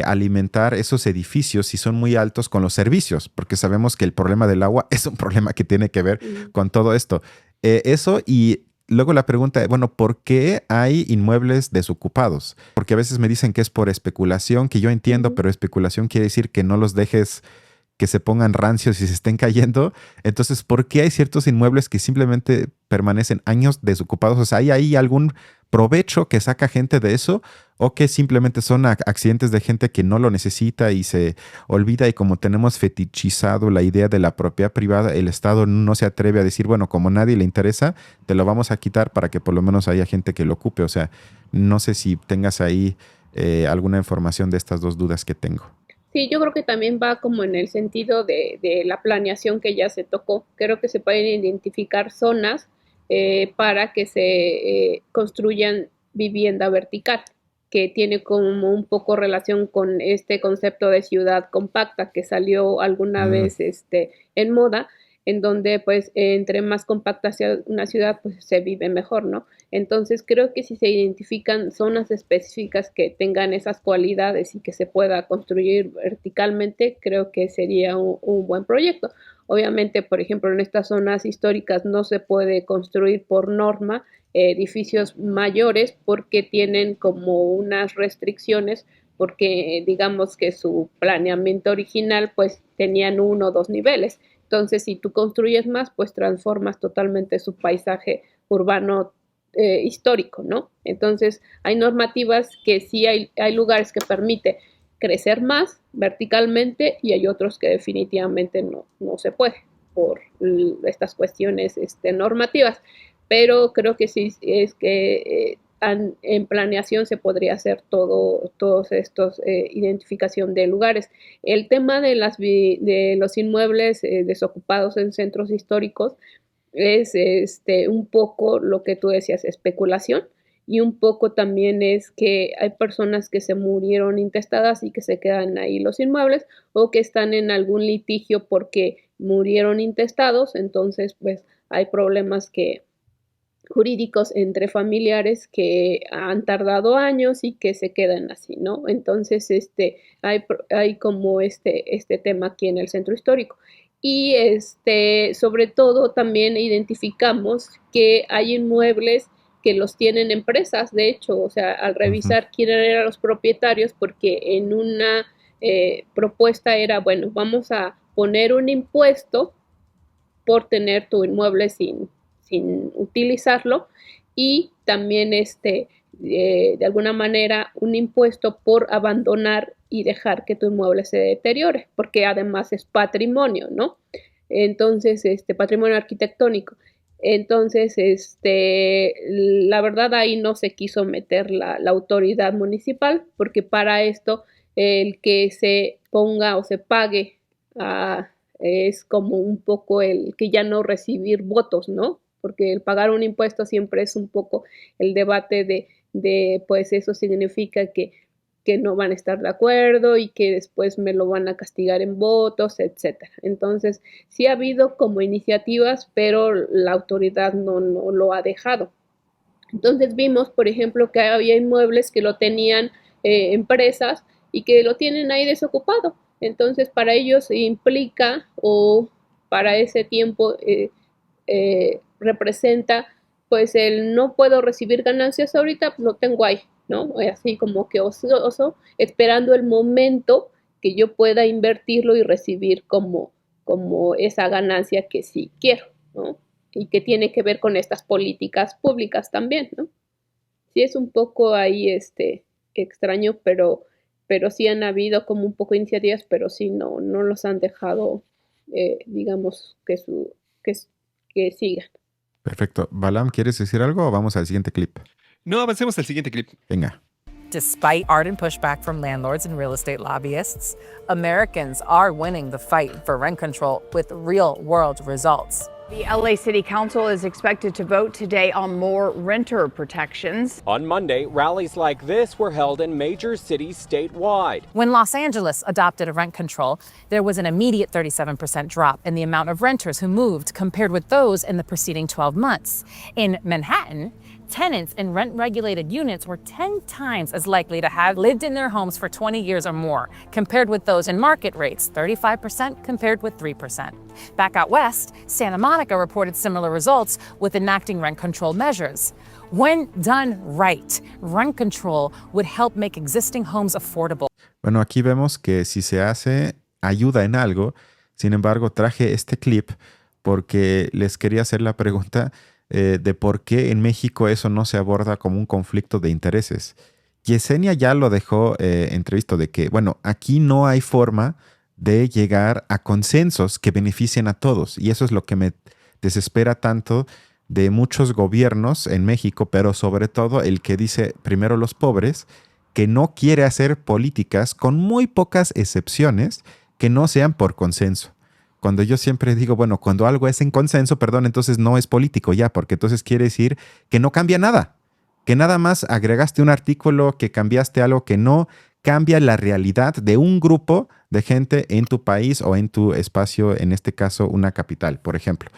alimentar esos edificios si son muy altos con los servicios, porque sabemos que el problema del agua es un problema que tiene que ver con todo esto. Eso, y luego la pregunta, bueno, ¿por qué hay inmuebles desocupados? Porque a veces me dicen que es por especulación, que yo entiendo, pero especulación quiere decir que no los dejes que se pongan rancios y se estén cayendo. Entonces, ¿por qué hay ciertos inmuebles que simplemente permanecen años desocupados? O sea, ¿hay ahí algún provecho que saca gente de eso? ¿O que simplemente son accidentes de gente que no lo necesita y se olvida? Y como tenemos fetichizado la idea de la propiedad privada, el Estado no se atreve a decir, bueno, como a nadie le interesa, te lo vamos a quitar para que por lo menos haya gente que lo ocupe. O sea, no sé si tengas ahí alguna información de estas dos dudas que tengo. Sí, yo creo que también va como en el sentido de la planeación que ya se tocó. Creo que se pueden identificar zonas para que se construyan vivienda vertical, que tiene como un poco relación con este concepto de ciudad compacta que salió alguna vez en moda, en donde pues entre más compacta sea una ciudad, pues se vive mejor, ¿no? Entonces creo que si se identifican zonas específicas que tengan esas cualidades y que se pueda construir verticalmente, creo que sería un buen proyecto. Obviamente, por ejemplo, en estas zonas históricas no se puede construir por norma edificios mayores porque tienen como unas restricciones, porque digamos que su planeamiento original pues tenían 1 o 2 niveles. Entonces, si tú construyes más, pues transformas totalmente su paisaje urbano histórico, ¿no? Entonces, hay normativas que sí hay lugares que permite crecer más verticalmente y hay otros que definitivamente no se puede por estas cuestiones normativas. Pero creo que sí es que en planeación se podría hacer todos estos identificación de lugares. El tema de los inmuebles desocupados en centros históricos es un poco lo que tú decías, especulación, y un poco también es que hay personas que se murieron intestadas y que se quedan ahí los inmuebles, o que están en algún litigio porque murieron intestados, entonces pues hay problemas jurídicos entre familiares que han tardado años y que se quedan así, ¿no? Entonces, hay como este tema aquí en el centro histórico. Y sobre todo también identificamos que hay inmuebles que los tienen empresas, de hecho, o sea, al revisar quiénes eran los propietarios, porque en una propuesta era, bueno, vamos a poner un impuesto por tener tu inmueble sin utilizarlo, y también de alguna manera un impuesto por abandonar y dejar que tu inmueble se deteriore, porque además es patrimonio, ¿no? Entonces, patrimonio arquitectónico. Entonces, la verdad ahí no se quiso meter la autoridad municipal, porque para esto el que se ponga o se pague es como un poco el que ya no recibir votos, ¿no? Porque el pagar un impuesto siempre es un poco el debate de pues eso significa que no van a estar de acuerdo y que después me lo van a castigar en votos, etcétera. Entonces, sí ha habido como iniciativas, pero la autoridad no lo ha dejado. Entonces vimos, por ejemplo, que había inmuebles que lo tenían empresas y que lo tienen ahí desocupado. Entonces, para ellos implica, o para ese tiempo representa, pues el no puedo recibir ganancias ahorita, lo tengo ahí, ¿no? Así como que ocioso, esperando el momento que yo pueda invertirlo y recibir como esa ganancia que sí quiero, ¿no? Y que tiene que ver con estas políticas públicas también, ¿no? Sí es un poco ahí extraño, pero sí han habido como un poco iniciativas, pero sí no los han dejado, digamos, que sigan. Perfecto. Balam, ¿quieres decir algo o vamos al siguiente clip? No, avancemos al siguiente clip. Venga. Despite ardent pushback from landlords and real estate lobbyists, Americans are winning the fight for rent control with real-world results. The LA City Council is expected to vote today on more renter protections. On Monday, rallies like this were held in major cities statewide. When Los Angeles adopted a rent control, there was an immediate 37% drop in the amount of renters who moved compared with those in the preceding 12 months. In Manhattan, tenants in rent-regulated units were 10 times as likely to have lived in their homes for 20 years or more, compared with those in market rates, 35% compared with 3%. Back out west, Santa Monica reported similar results with enacting rent control measures. When done right, rent control would help make existing homes affordable. Bueno, aquí vemos que si se hace, ayuda en algo. Sin embargo, traje este clip porque les quería hacer la pregunta de por qué en México eso no se aborda como un conflicto de intereses. Yesenia ya lo dejó entrevisto de que, bueno, aquí no hay forma de llegar a consensos que beneficien a todos. Y eso es lo que me desespera tanto de muchos gobiernos en México, pero sobre todo el que dice primero los pobres, que no quiere hacer políticas con muy pocas excepciones que no sean por consenso. Cuando yo siempre digo, bueno, cuando algo es en consenso, perdón, entonces no es político ya, porque entonces quiere decir que no cambia nada, que nada más agregaste un artículo, que cambiaste algo que no cambia la realidad de un grupo de gente en tu país o en tu espacio, en este caso una capital, por ejemplo.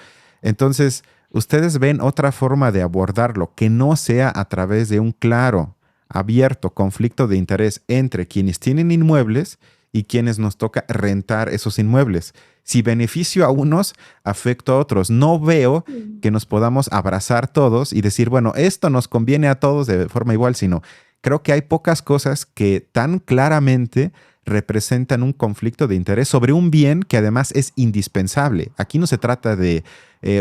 Entonces, ustedes ven otra forma de abordarlo que no sea a través de un claro, abierto conflicto de interés entre quienes tienen inmuebles y quienes nos toca rentar esos inmuebles. Si beneficio a unos, afecto a otros. No veo que nos podamos abrazar todos y decir, bueno, esto nos conviene a todos de forma igual, sino creo que hay pocas cosas que tan claramente representan un conflicto de interés sobre un bien que además es indispensable. Aquí no se trata de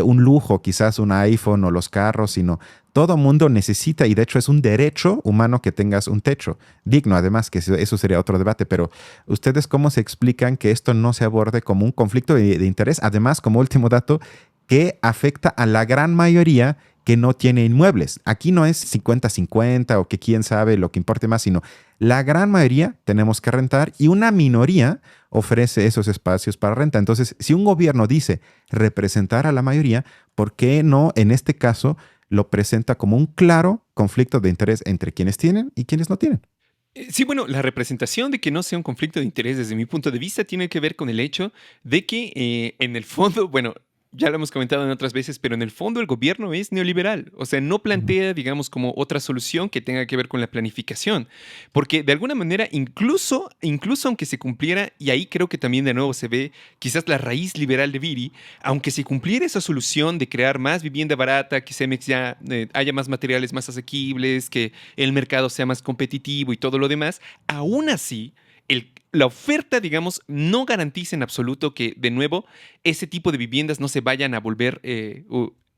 un lujo, quizás un iPhone o los carros, sino todo mundo necesita, y de hecho es un derecho humano que tengas un techo digno, además, que eso sería otro debate, pero ¿ustedes cómo se explican que esto no se aborde como un conflicto de interés? Además, como último dato, que afecta a la gran mayoría que no tiene inmuebles. Aquí no es 50-50 o que quién sabe lo que importe más, sino la gran mayoría tenemos que rentar y una minoría ofrece esos espacios para renta. Entonces, si un gobierno dice representar a la mayoría, ¿por qué no en este caso lo presenta como un claro conflicto de interés entre quienes tienen y quienes no tienen? Sí, bueno, la representación de que no sea un conflicto de interés desde mi punto de vista tiene que ver con el hecho de que en el fondo, bueno, ya lo hemos comentado en otras veces, pero en el fondo el gobierno es neoliberal. O sea, no plantea, digamos, como otra solución que tenga que ver con la planificación. Porque de alguna manera, incluso aunque se cumpliera, y ahí creo que también de nuevo se ve quizás la raíz liberal de Viri, aunque se cumpliera esa solución de crear más vivienda barata, que Cemex ya haya más materiales más asequibles, que el mercado sea más competitivo y todo lo demás, aún así la oferta, digamos, no garantiza en absoluto que, de nuevo, ese tipo de viviendas no se vayan a volver...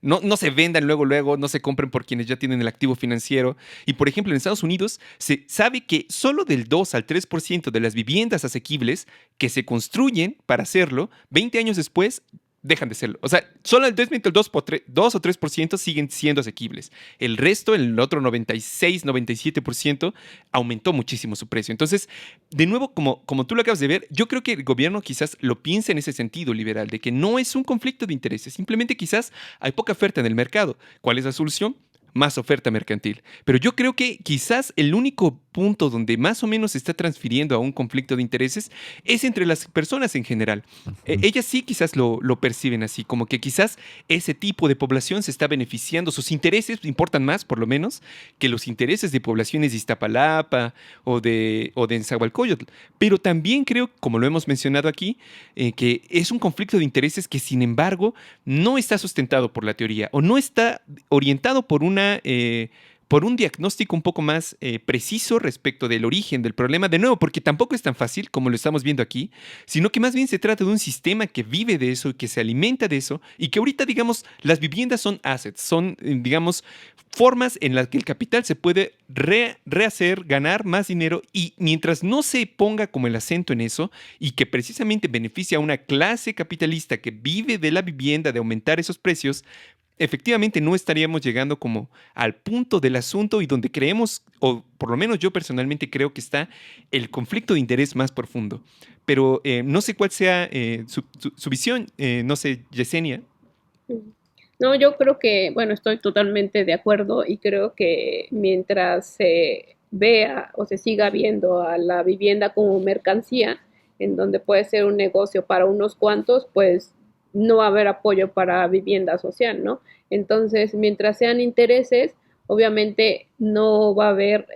No se vendan luego, no se compren por quienes ya tienen el activo financiero. Y, por ejemplo, en Estados Unidos se sabe que solo del 2 al 3% de las viviendas asequibles que se construyen para hacerlo, 20 años después, dejan de serlo. O sea, solo el 2 o 3% siguen siendo asequibles. El resto, el otro 96, 97%, aumentó muchísimo su precio. Entonces, de nuevo, como tú lo acabas de ver, yo creo que el gobierno quizás lo piensa en ese sentido liberal, de que no es un conflicto de intereses, simplemente quizás hay poca oferta en el mercado. ¿Cuál es la solución? Más oferta mercantil. Pero yo creo que quizás el único punto donde más o menos se está transfiriendo a un conflicto de intereses es entre las personas en general. Ellas sí quizás lo perciben así, como que quizás ese tipo de población se está beneficiando, sus intereses importan más, por lo menos, que los intereses de poblaciones de Iztapalapa o de Nezahualcóyotl. Pero también creo, como lo hemos mencionado aquí, que es un conflicto de intereses que, sin embargo, no está sustentado por la teoría o no está orientado por un diagnóstico un poco más preciso respecto del origen del problema, de nuevo, porque tampoco es tan fácil como lo estamos viendo aquí, sino que más bien se trata de un sistema que vive de eso y que se alimenta de eso y que ahorita, digamos, las viviendas son assets, son, digamos, formas en las que el capital se puede rehacer, ganar más dinero y mientras no se ponga como el acento en eso y que precisamente beneficia a una clase capitalista que vive de la vivienda, de aumentar esos precios, efectivamente no estaríamos llegando como al punto del asunto y donde creemos, o por lo menos yo personalmente creo que está el conflicto de interés más profundo. Pero no sé cuál sea su visión, no sé, Yesenia. No, yo creo que, bueno, estoy totalmente de acuerdo y creo que mientras se vea o se siga viendo a la vivienda como mercancía, en donde puede ser un negocio para unos cuantos, pues no va a haber apoyo para vivienda social, ¿no? Entonces, mientras sean intereses, obviamente no va a haber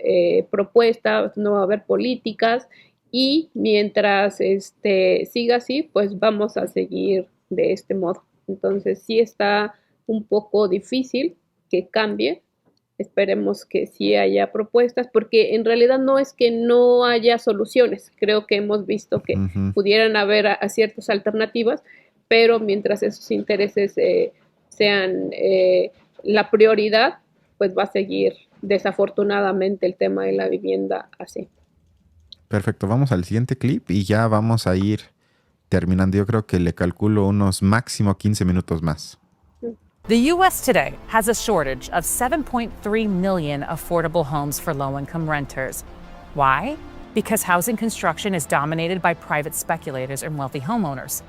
propuestas, no va a haber políticas y mientras siga así, pues vamos a seguir de este modo. Entonces, sí está un poco difícil que cambie. Esperemos que sí haya propuestas, porque en realidad no es que no haya soluciones. Creo que hemos visto que pudieran haber a ciertas alternativas, pero mientras esos intereses sean la prioridad, pues va a seguir desafortunadamente el tema de la vivienda así. Perfecto, vamos al siguiente clip y ya vamos a ir terminando. Yo creo que le calculo unos máximo 15 minutos más. The U.S. today has a shortage of 7.3 million affordable homes for low-income renters. Why? Because housing construction is dominated by private speculators and wealthy homeowners.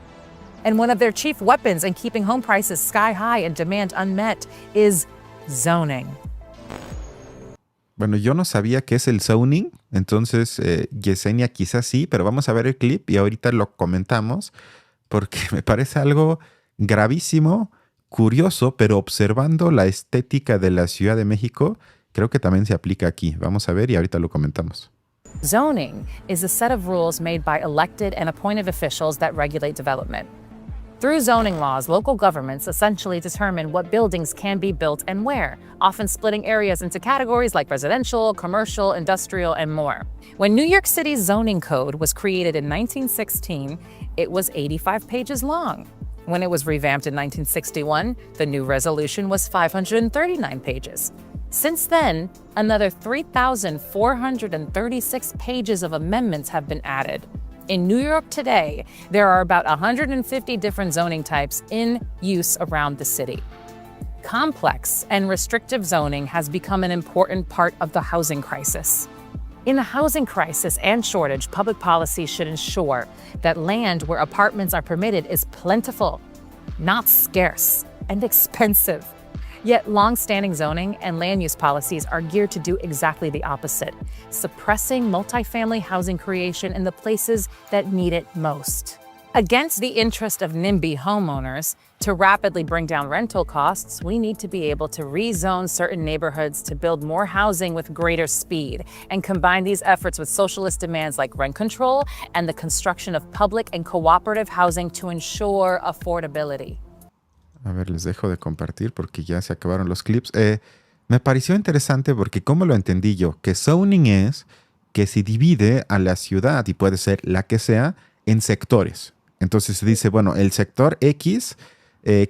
And one of their chief weapons in keeping home prices sky high and demand unmet is zoning. Bueno, yo no sabía qué es el zoning, entonces Yesenia quizás sí, pero vamos a ver el clip y ahorita lo comentamos porque me parece algo gravísimo, curioso, pero observando la estética de la Ciudad de México, creo que también se aplica aquí. Vamos a ver y ahorita lo comentamos. Zoning is a set of rules made by elected and appointed officials that regulate development. Through zoning laws, local governments essentially determine what buildings can be built and where, often splitting areas into categories like residential, commercial, industrial, and more. When New York City's zoning code was created in 1916, it was 85 pages long. When it was revamped in 1961, the new resolution was 539 pages. Since then, another 3,436 pages of amendments have been added. In New York today, there are about 150 different zoning types in use around the city. Complex and restrictive zoning has become an important part of the housing crisis. In a housing crisis and shortage, public policy should ensure that land where apartments are permitted is plentiful, not scarce and expensive. Yet long-standing zoning and land use policies are geared to do exactly the opposite, suppressing multifamily housing creation in the places that need it most. Against the interest of NIMBY homeowners, to rapidly bring down rental costs, we need to be able to rezone certain neighborhoods to build more housing with greater speed and combine these efforts with socialist demands like rent control and the construction of public and cooperative housing to ensure affordability. A ver, les dejo de compartir porque ya se acabaron los clips. Me pareció interesante porque, ¿cómo lo entendí yo? Que zoning es que se divide a la ciudad, y puede ser la que sea, en sectores. Entonces se dice, bueno, el sector X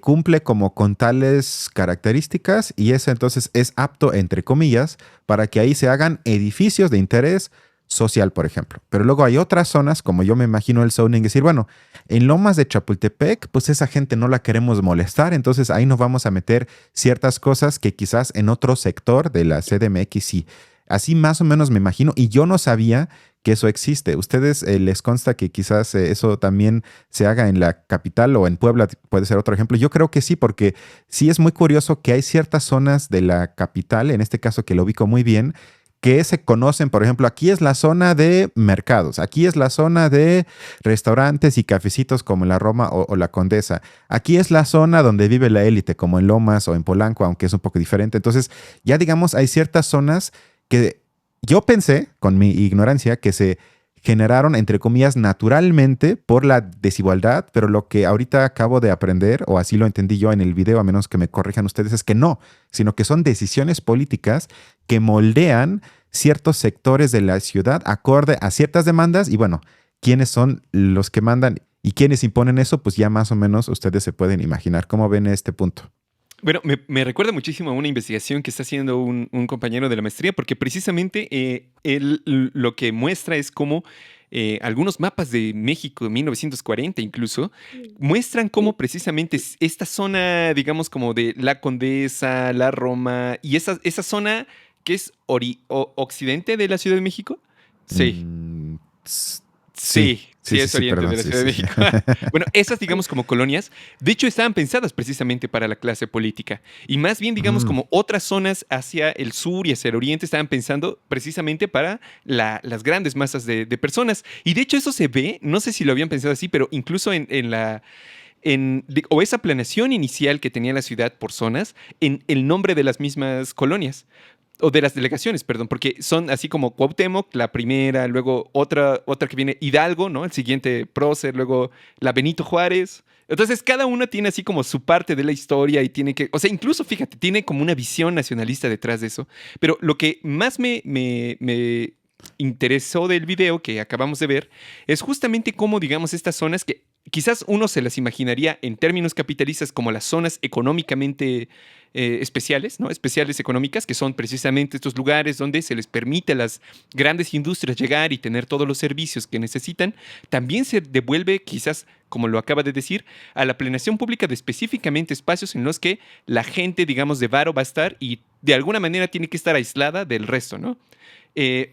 cumple como con tales características y ese entonces es apto, entre comillas, para que ahí se hagan edificios de interés social, por ejemplo. Pero luego hay otras zonas, como yo me imagino el zoning, decir, bueno, en Lomas de Chapultepec, pues esa gente no la queremos molestar, entonces ahí nos vamos a meter ciertas cosas que quizás en otro sector de la CDMX sí. Así más o menos me imagino, y yo no sabía que eso existe. ¿Ustedes les consta que quizás eso también se haga en la capital o en Puebla? Puede ser otro ejemplo. Yo creo que sí, porque sí es muy curioso que hay ciertas zonas de la capital, en este caso que lo ubico muy bien, que se conocen, por ejemplo, aquí es la zona de mercados, aquí es la zona de restaurantes y cafecitos como en la Roma o la Condesa, aquí es la zona donde vive la élite, como en Lomas o en Polanco, aunque es un poco diferente. Entonces, ya digamos, hay ciertas zonas que yo pensé, con mi ignorancia, que se generaron, entre comillas, naturalmente por la desigualdad, pero lo que ahorita acabo de aprender, o así lo entendí yo en el video, a menos que me corrijan ustedes, es que no, sino que son decisiones políticas que moldean ciertos sectores de la ciudad acorde a ciertas demandas y bueno, quiénes son los que mandan y quiénes imponen eso, pues ya más o menos ustedes se pueden imaginar. ¿Cómo ven este punto? Bueno, me recuerda muchísimo a una investigación que está haciendo un compañero de la maestría, porque precisamente él lo que muestra es cómo algunos mapas de México de 1940 incluso muestran cómo precisamente esta zona, digamos, como de la Condesa, la Roma, y esa zona que es occidente de la Ciudad de México. Sí. Sí, es oriente perdón, de la Ciudad de México. Bueno, esas, digamos, como colonias, de hecho, estaban pensadas precisamente para la clase política. Y más bien, digamos, como otras zonas hacia el sur y hacia el oriente estaban pensando precisamente para las grandes masas de personas. Y de hecho, eso se ve, no sé si lo habían pensado así, pero incluso o esa planeación inicial que tenía la ciudad por zonas, en el nombre de las mismas colonias. O de las delegaciones, perdón, porque son así como Cuauhtémoc, la primera, luego otra que viene Hidalgo, ¿no? El siguiente Prócer, luego la Benito Juárez. Entonces, cada una tiene así como su parte de la historia y tiene que... O sea, incluso, fíjate, tiene como una visión nacionalista detrás de eso. Pero lo que más me interesó del video que acabamos de ver es justamente cómo, digamos, estas zonas que quizás uno se las imaginaría en términos capitalistas como las zonas económicamente especiales, ¿no? Especiales económicas, que son precisamente estos lugares donde se les permite a las grandes industrias llegar y tener todos los servicios que necesitan. También se devuelve, quizás, como lo acaba de decir, a la planeación pública de específicamente espacios en los que la gente, digamos, de varo va a estar y de alguna manera tiene que estar aislada del resto, ¿no? Que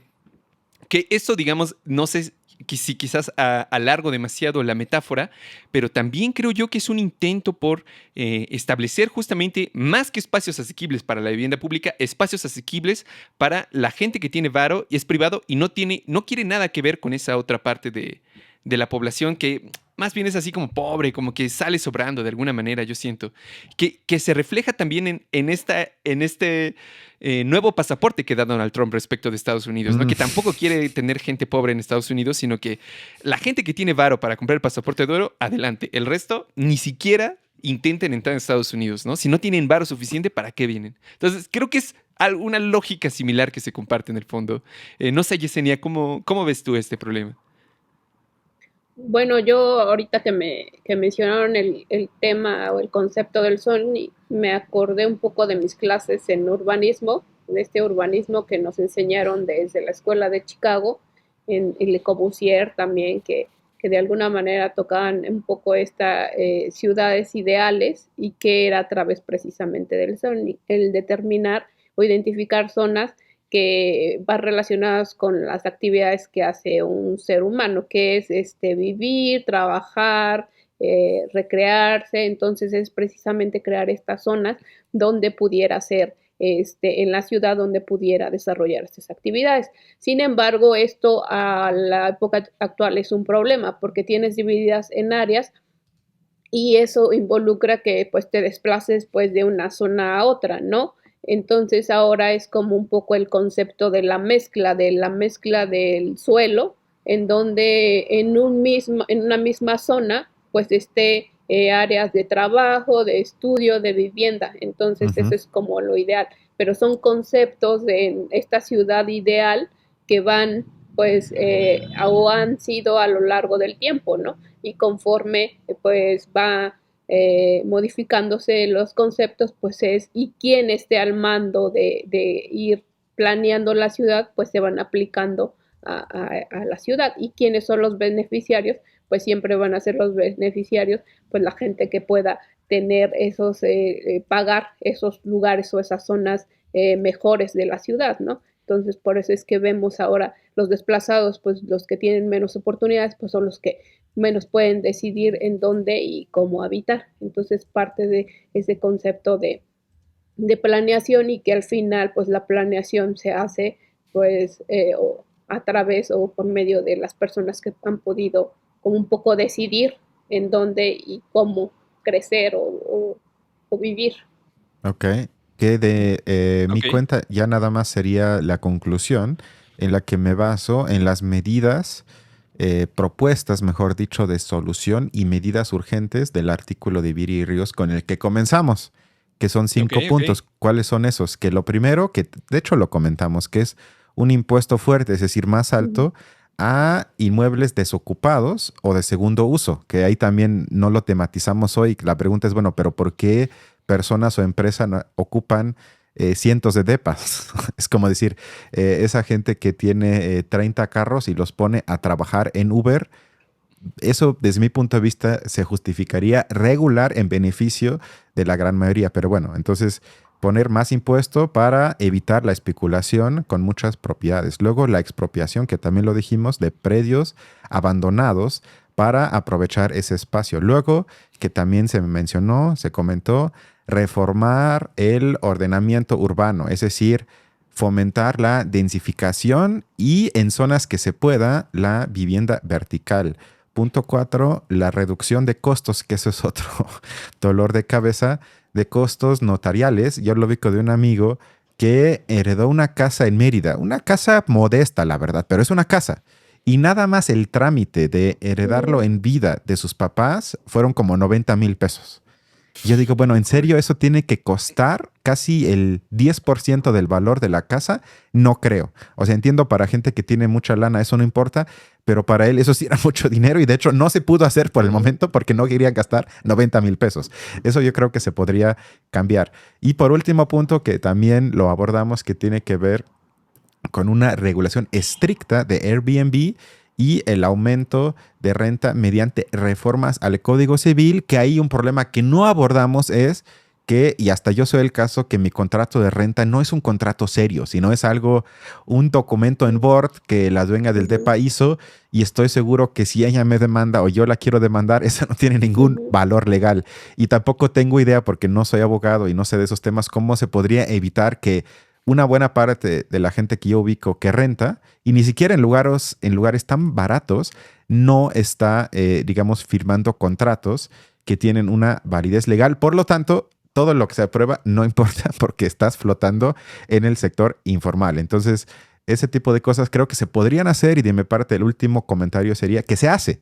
esto, digamos, no sé si quizás alargo demasiado la metáfora, pero también creo yo que es un intento por establecer justamente más que espacios asequibles para la vivienda pública, espacios asequibles para la gente que tiene varo y es privado y no quiere nada que ver con esa otra parte de la población que más bien es así como pobre, como que sale sobrando de alguna manera, yo siento. Que se refleja también en este nuevo pasaporte que da Donald Trump respecto de Estados Unidos, ¿no? Que tampoco quiere tener gente pobre en Estados Unidos, sino que la gente que tiene varo para comprar el pasaporte de oro, adelante. El resto, ni siquiera intenten entrar en Estados Unidos, ¿no? Si no tienen varo suficiente, ¿para qué vienen? Entonces, creo que es una lógica similar que se comparte en el fondo. No sé, Yesenia, ¿cómo ves tú este problema? Bueno, yo ahorita que mencionaron el tema o el concepto del zoning, me acordé un poco de mis clases en urbanismo, de este urbanismo que nos enseñaron desde la escuela de Chicago, en Le Corbusier también, que de alguna manera tocaban un poco estas ciudades ideales y que era a través precisamente del zoning, el determinar o identificar zonas que van relacionadas con las actividades que hace un ser humano, que es vivir, trabajar, recrearse. Entonces es precisamente crear estas zonas donde pudiera ser en la ciudad donde pudiera desarrollar estas actividades. Sin embargo, esto a la época actual es un problema porque tienes divididas en áreas y eso involucra que pues te desplaces pues de una zona a otra, ¿no? Entonces ahora es como un poco el concepto de la mezcla del suelo, en donde en una misma zona pues áreas de trabajo, de estudio, de vivienda. Entonces eso es como lo ideal, pero son conceptos de esta ciudad ideal que van pues o han sido a lo largo del tiempo, ¿no? Y conforme pues va modificándose los conceptos, pues y quien esté al mando de ir planeando la ciudad, pues se van aplicando a la ciudad. Y quienes son los beneficiarios, pues siempre van a ser los beneficiarios, pues la gente que pueda tener esos, pagar esos lugares o esas zonas mejores de la ciudad, ¿no? Entonces, por eso es que vemos ahora los desplazados, pues los que tienen menos oportunidades, pues son los que menos pueden decidir en dónde y cómo habitar. Entonces, parte de ese concepto de planeación, y que al final, pues la planeación se hace, pues, o a través o por medio de las personas que han podido como un poco decidir en dónde y cómo crecer o vivir. Ok, que de mi cuenta ya nada más sería la conclusión en la que me baso en las medidas propuestas, mejor dicho, de solución y medidas urgentes del artículo de Viri y Ríos con el que comenzamos, que son 5 puntos. ¿Cuáles son esos? Que lo primero, que de hecho lo comentamos, que es un impuesto fuerte, es decir, más alto a inmuebles desocupados o de segundo uso, que ahí también no lo tematizamos hoy. La pregunta es, bueno, pero ¿por qué personas o empresas ocupan cientos de depas? Es como decir, esa gente que tiene 30 carros y los pone a trabajar en Uber, eso desde mi punto de vista se justificaría regular en beneficio de la gran mayoría. Pero bueno, entonces poner más impuesto para evitar la especulación con muchas propiedades. Luego la expropiación, que también lo dijimos, de predios abandonados para aprovechar ese espacio. Luego, que también se mencionó, se comentó, reformar el ordenamiento urbano, es decir, fomentar la densificación y en zonas que se pueda la vivienda vertical. Punto 4, la reducción de costos, que eso es otro dolor de cabeza, de costos notariales. Yo lo ubico de un amigo que heredó una casa en Mérida, una casa modesta, la verdad, pero es una casa. Y nada más el trámite de heredarlo en vida de sus papás fueron como 90,000 pesos. Yo digo, bueno, ¿en serio eso tiene que costar casi el 10% del valor de la casa? No creo. O sea, entiendo para gente que tiene mucha lana, eso no importa, pero para él eso sí era mucho dinero y de hecho no se pudo hacer por el momento porque no quería gastar 90,000 pesos. Eso yo creo que se podría cambiar. Y por último punto, que también lo abordamos, que tiene que ver con una regulación estricta de Airbnb y el aumento de renta mediante reformas al Código Civil, que hay un problema que no abordamos es que, y hasta yo soy el caso, que mi contrato de renta no es un contrato serio, sino es un documento en Word que la dueña del DEPA hizo, y estoy seguro que si ella me demanda o yo la quiero demandar, eso no tiene ningún valor legal. Y tampoco tengo idea, porque no soy abogado y no sé de esos temas, cómo se podría evitar que una buena parte de la gente que yo ubico que renta, y ni siquiera en lugares tan baratos, no está, digamos, firmando contratos que tienen una validez legal. Por lo tanto, todo lo que se aprueba no importa porque estás flotando en el sector informal. Entonces, ese tipo de cosas creo que se podrían hacer, y de mi parte el último comentario sería que se hace.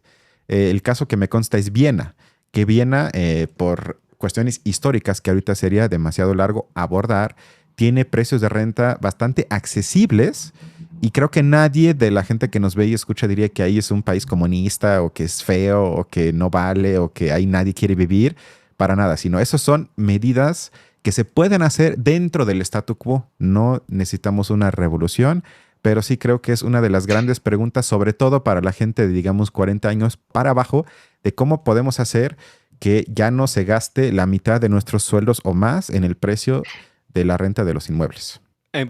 El caso que me consta es Viena, que Viena, por cuestiones históricas que ahorita sería demasiado largo abordar, tiene precios de renta bastante accesibles, y creo que nadie de la gente que nos ve y escucha diría que ahí es un país comunista o que es feo o que no vale o que ahí nadie quiere vivir, para nada, sino esas son medidas que se pueden hacer dentro del statu quo. No necesitamos una revolución, pero sí creo que es una de las grandes preguntas, sobre todo para la gente de, digamos, 40 años para abajo, de cómo podemos hacer que ya no se gaste la mitad de nuestros sueldos o más en el precio de la renta de los inmuebles.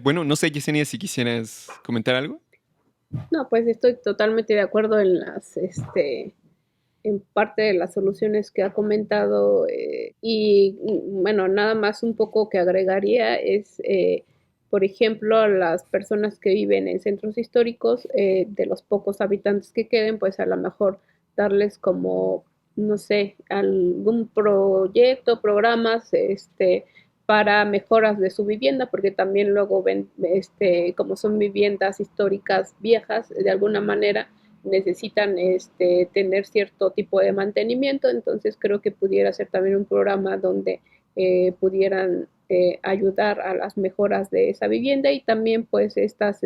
Bueno, no sé, Yesenia, si quisieras comentar algo. No, pues estoy totalmente de acuerdo en en parte de las soluciones que ha comentado, y bueno, nada más un poco que agregaría es, por ejemplo, a las personas que viven en centros históricos, de los pocos habitantes que queden, pues a lo mejor darles como, no sé, algún proyecto, programas, para mejoras de su vivienda, porque también luego ven, como son viviendas históricas viejas, de alguna manera necesitan tener cierto tipo de mantenimiento. Entonces creo que pudiera ser también un programa donde pudieran ayudar a las mejoras de esa vivienda, y también pues estas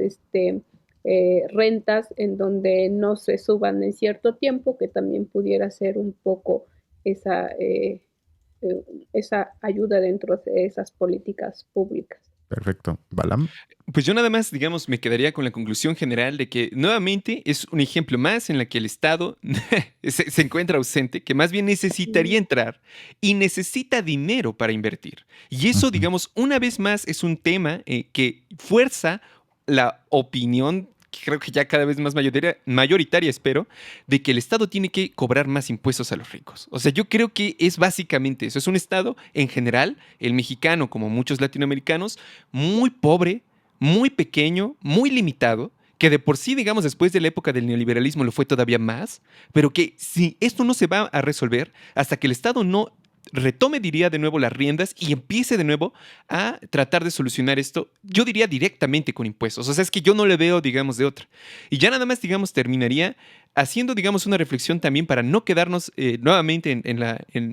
rentas en donde no se suban en cierto tiempo, que también pudiera ser un poco esa ayuda dentro de esas políticas públicas. Perfecto. Balam. Pues yo nada más, digamos, me quedaría con la conclusión general de que nuevamente es un ejemplo más en la que el Estado se encuentra ausente, que más bien necesitaría entrar y necesita dinero para invertir. Y eso, digamos, una vez más es un tema que fuerza la opinión, creo que ya cada vez más mayoritaria, espero, de que el Estado tiene que cobrar más impuestos a los ricos. O sea, yo creo que es básicamente eso. Es un Estado, en general, el mexicano, como muchos latinoamericanos, muy pobre, muy pequeño, muy limitado, que de por sí, digamos, después de la época del neoliberalismo lo fue todavía más, pero que si esto no se va a resolver hasta que el Estado no retome, diría, de nuevo las riendas y empiece de nuevo a tratar de solucionar esto, yo diría directamente con impuestos. O sea, es que yo no le veo, digamos, de otra. Y ya nada más, digamos, terminaría haciendo, digamos, una reflexión también para no quedarnos nuevamente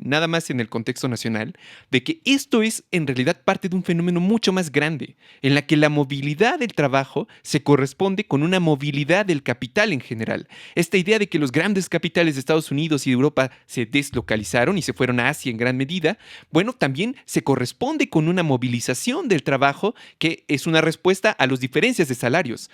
nada más en el contexto nacional, de que esto es en realidad parte de un fenómeno mucho más grande, en la que la movilidad del trabajo se corresponde con una movilidad del capital en general. Esta idea de que los grandes capitales de Estados Unidos y de Europa se deslocalizaron y se fueron a Asia en gran medida, bueno, también se corresponde con una movilización del trabajo que es una respuesta a las diferencias de salarios.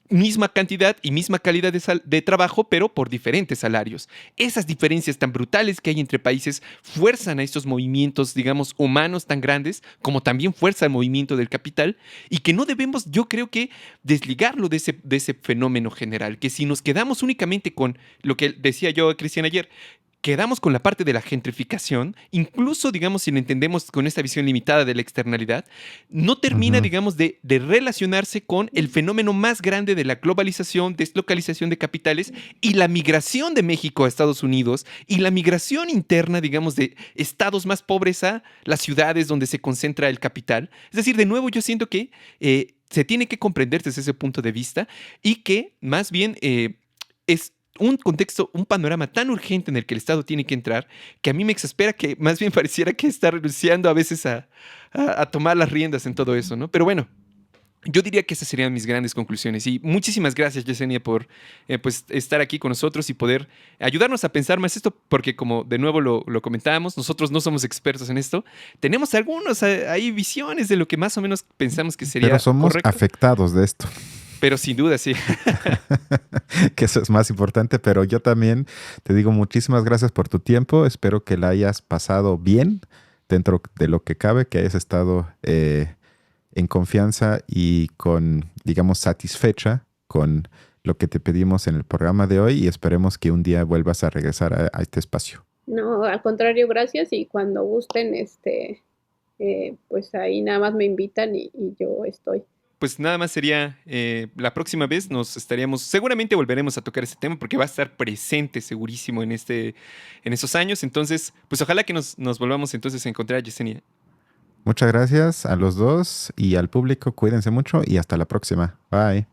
Misma cantidad y misma calidad de trabajo, pero por diferentes salarios. Esas diferencias tan brutales que hay entre países fuerzan a estos movimientos, digamos, humanos tan grandes, como también fuerza el movimiento del capital, y que no debemos, yo creo que, desligarlo de ese fenómeno general, que si nos quedamos únicamente con lo que decía yo, Cristian, ayer, quedamos con la parte de la gentrificación, incluso, digamos, si lo entendemos con esta visión limitada de la externalidad, no termina, digamos, de relacionarse con el fenómeno más grande de la globalización, deslocalización de capitales y la migración de México a Estados Unidos y la migración interna, digamos, de estados más pobres a las ciudades donde se concentra el capital. Es decir, de nuevo, yo siento que se tiene que comprender desde ese punto de vista y que más bien es un contexto, un panorama tan urgente en el que el Estado tiene que entrar, que a mí me exaspera que más bien pareciera que está renunciando a veces a tomar las riendas en todo eso, ¿no? Pero bueno, yo diría que esas serían mis grandes conclusiones. Y muchísimas gracias, Yesenia, por pues, estar aquí con nosotros y poder ayudarnos a pensar más esto, porque como de nuevo lo comentábamos, nosotros no somos expertos en esto. Tenemos algunos ahí visiones de lo que más o menos pensamos que sería Pero somos correcto. Afectados de esto. Pero sin duda, sí. Que eso es más importante, pero yo también te digo muchísimas gracias por tu tiempo. Espero que la hayas pasado bien dentro de lo que cabe, que hayas estado en confianza y con, digamos, satisfecha con lo que te pedimos en el programa de hoy y esperemos que un día vuelvas a regresar a este espacio. No, al contrario, gracias y cuando gusten, pues ahí nada más me invitan y yo estoy. Pues nada más sería la próxima vez seguramente volveremos a tocar ese tema porque va a estar presente segurísimo en esos años. Entonces, pues ojalá que nos volvamos entonces a encontrar, Yesenia. Muchas gracias a los dos y al público. Cuídense mucho y hasta la próxima. Bye.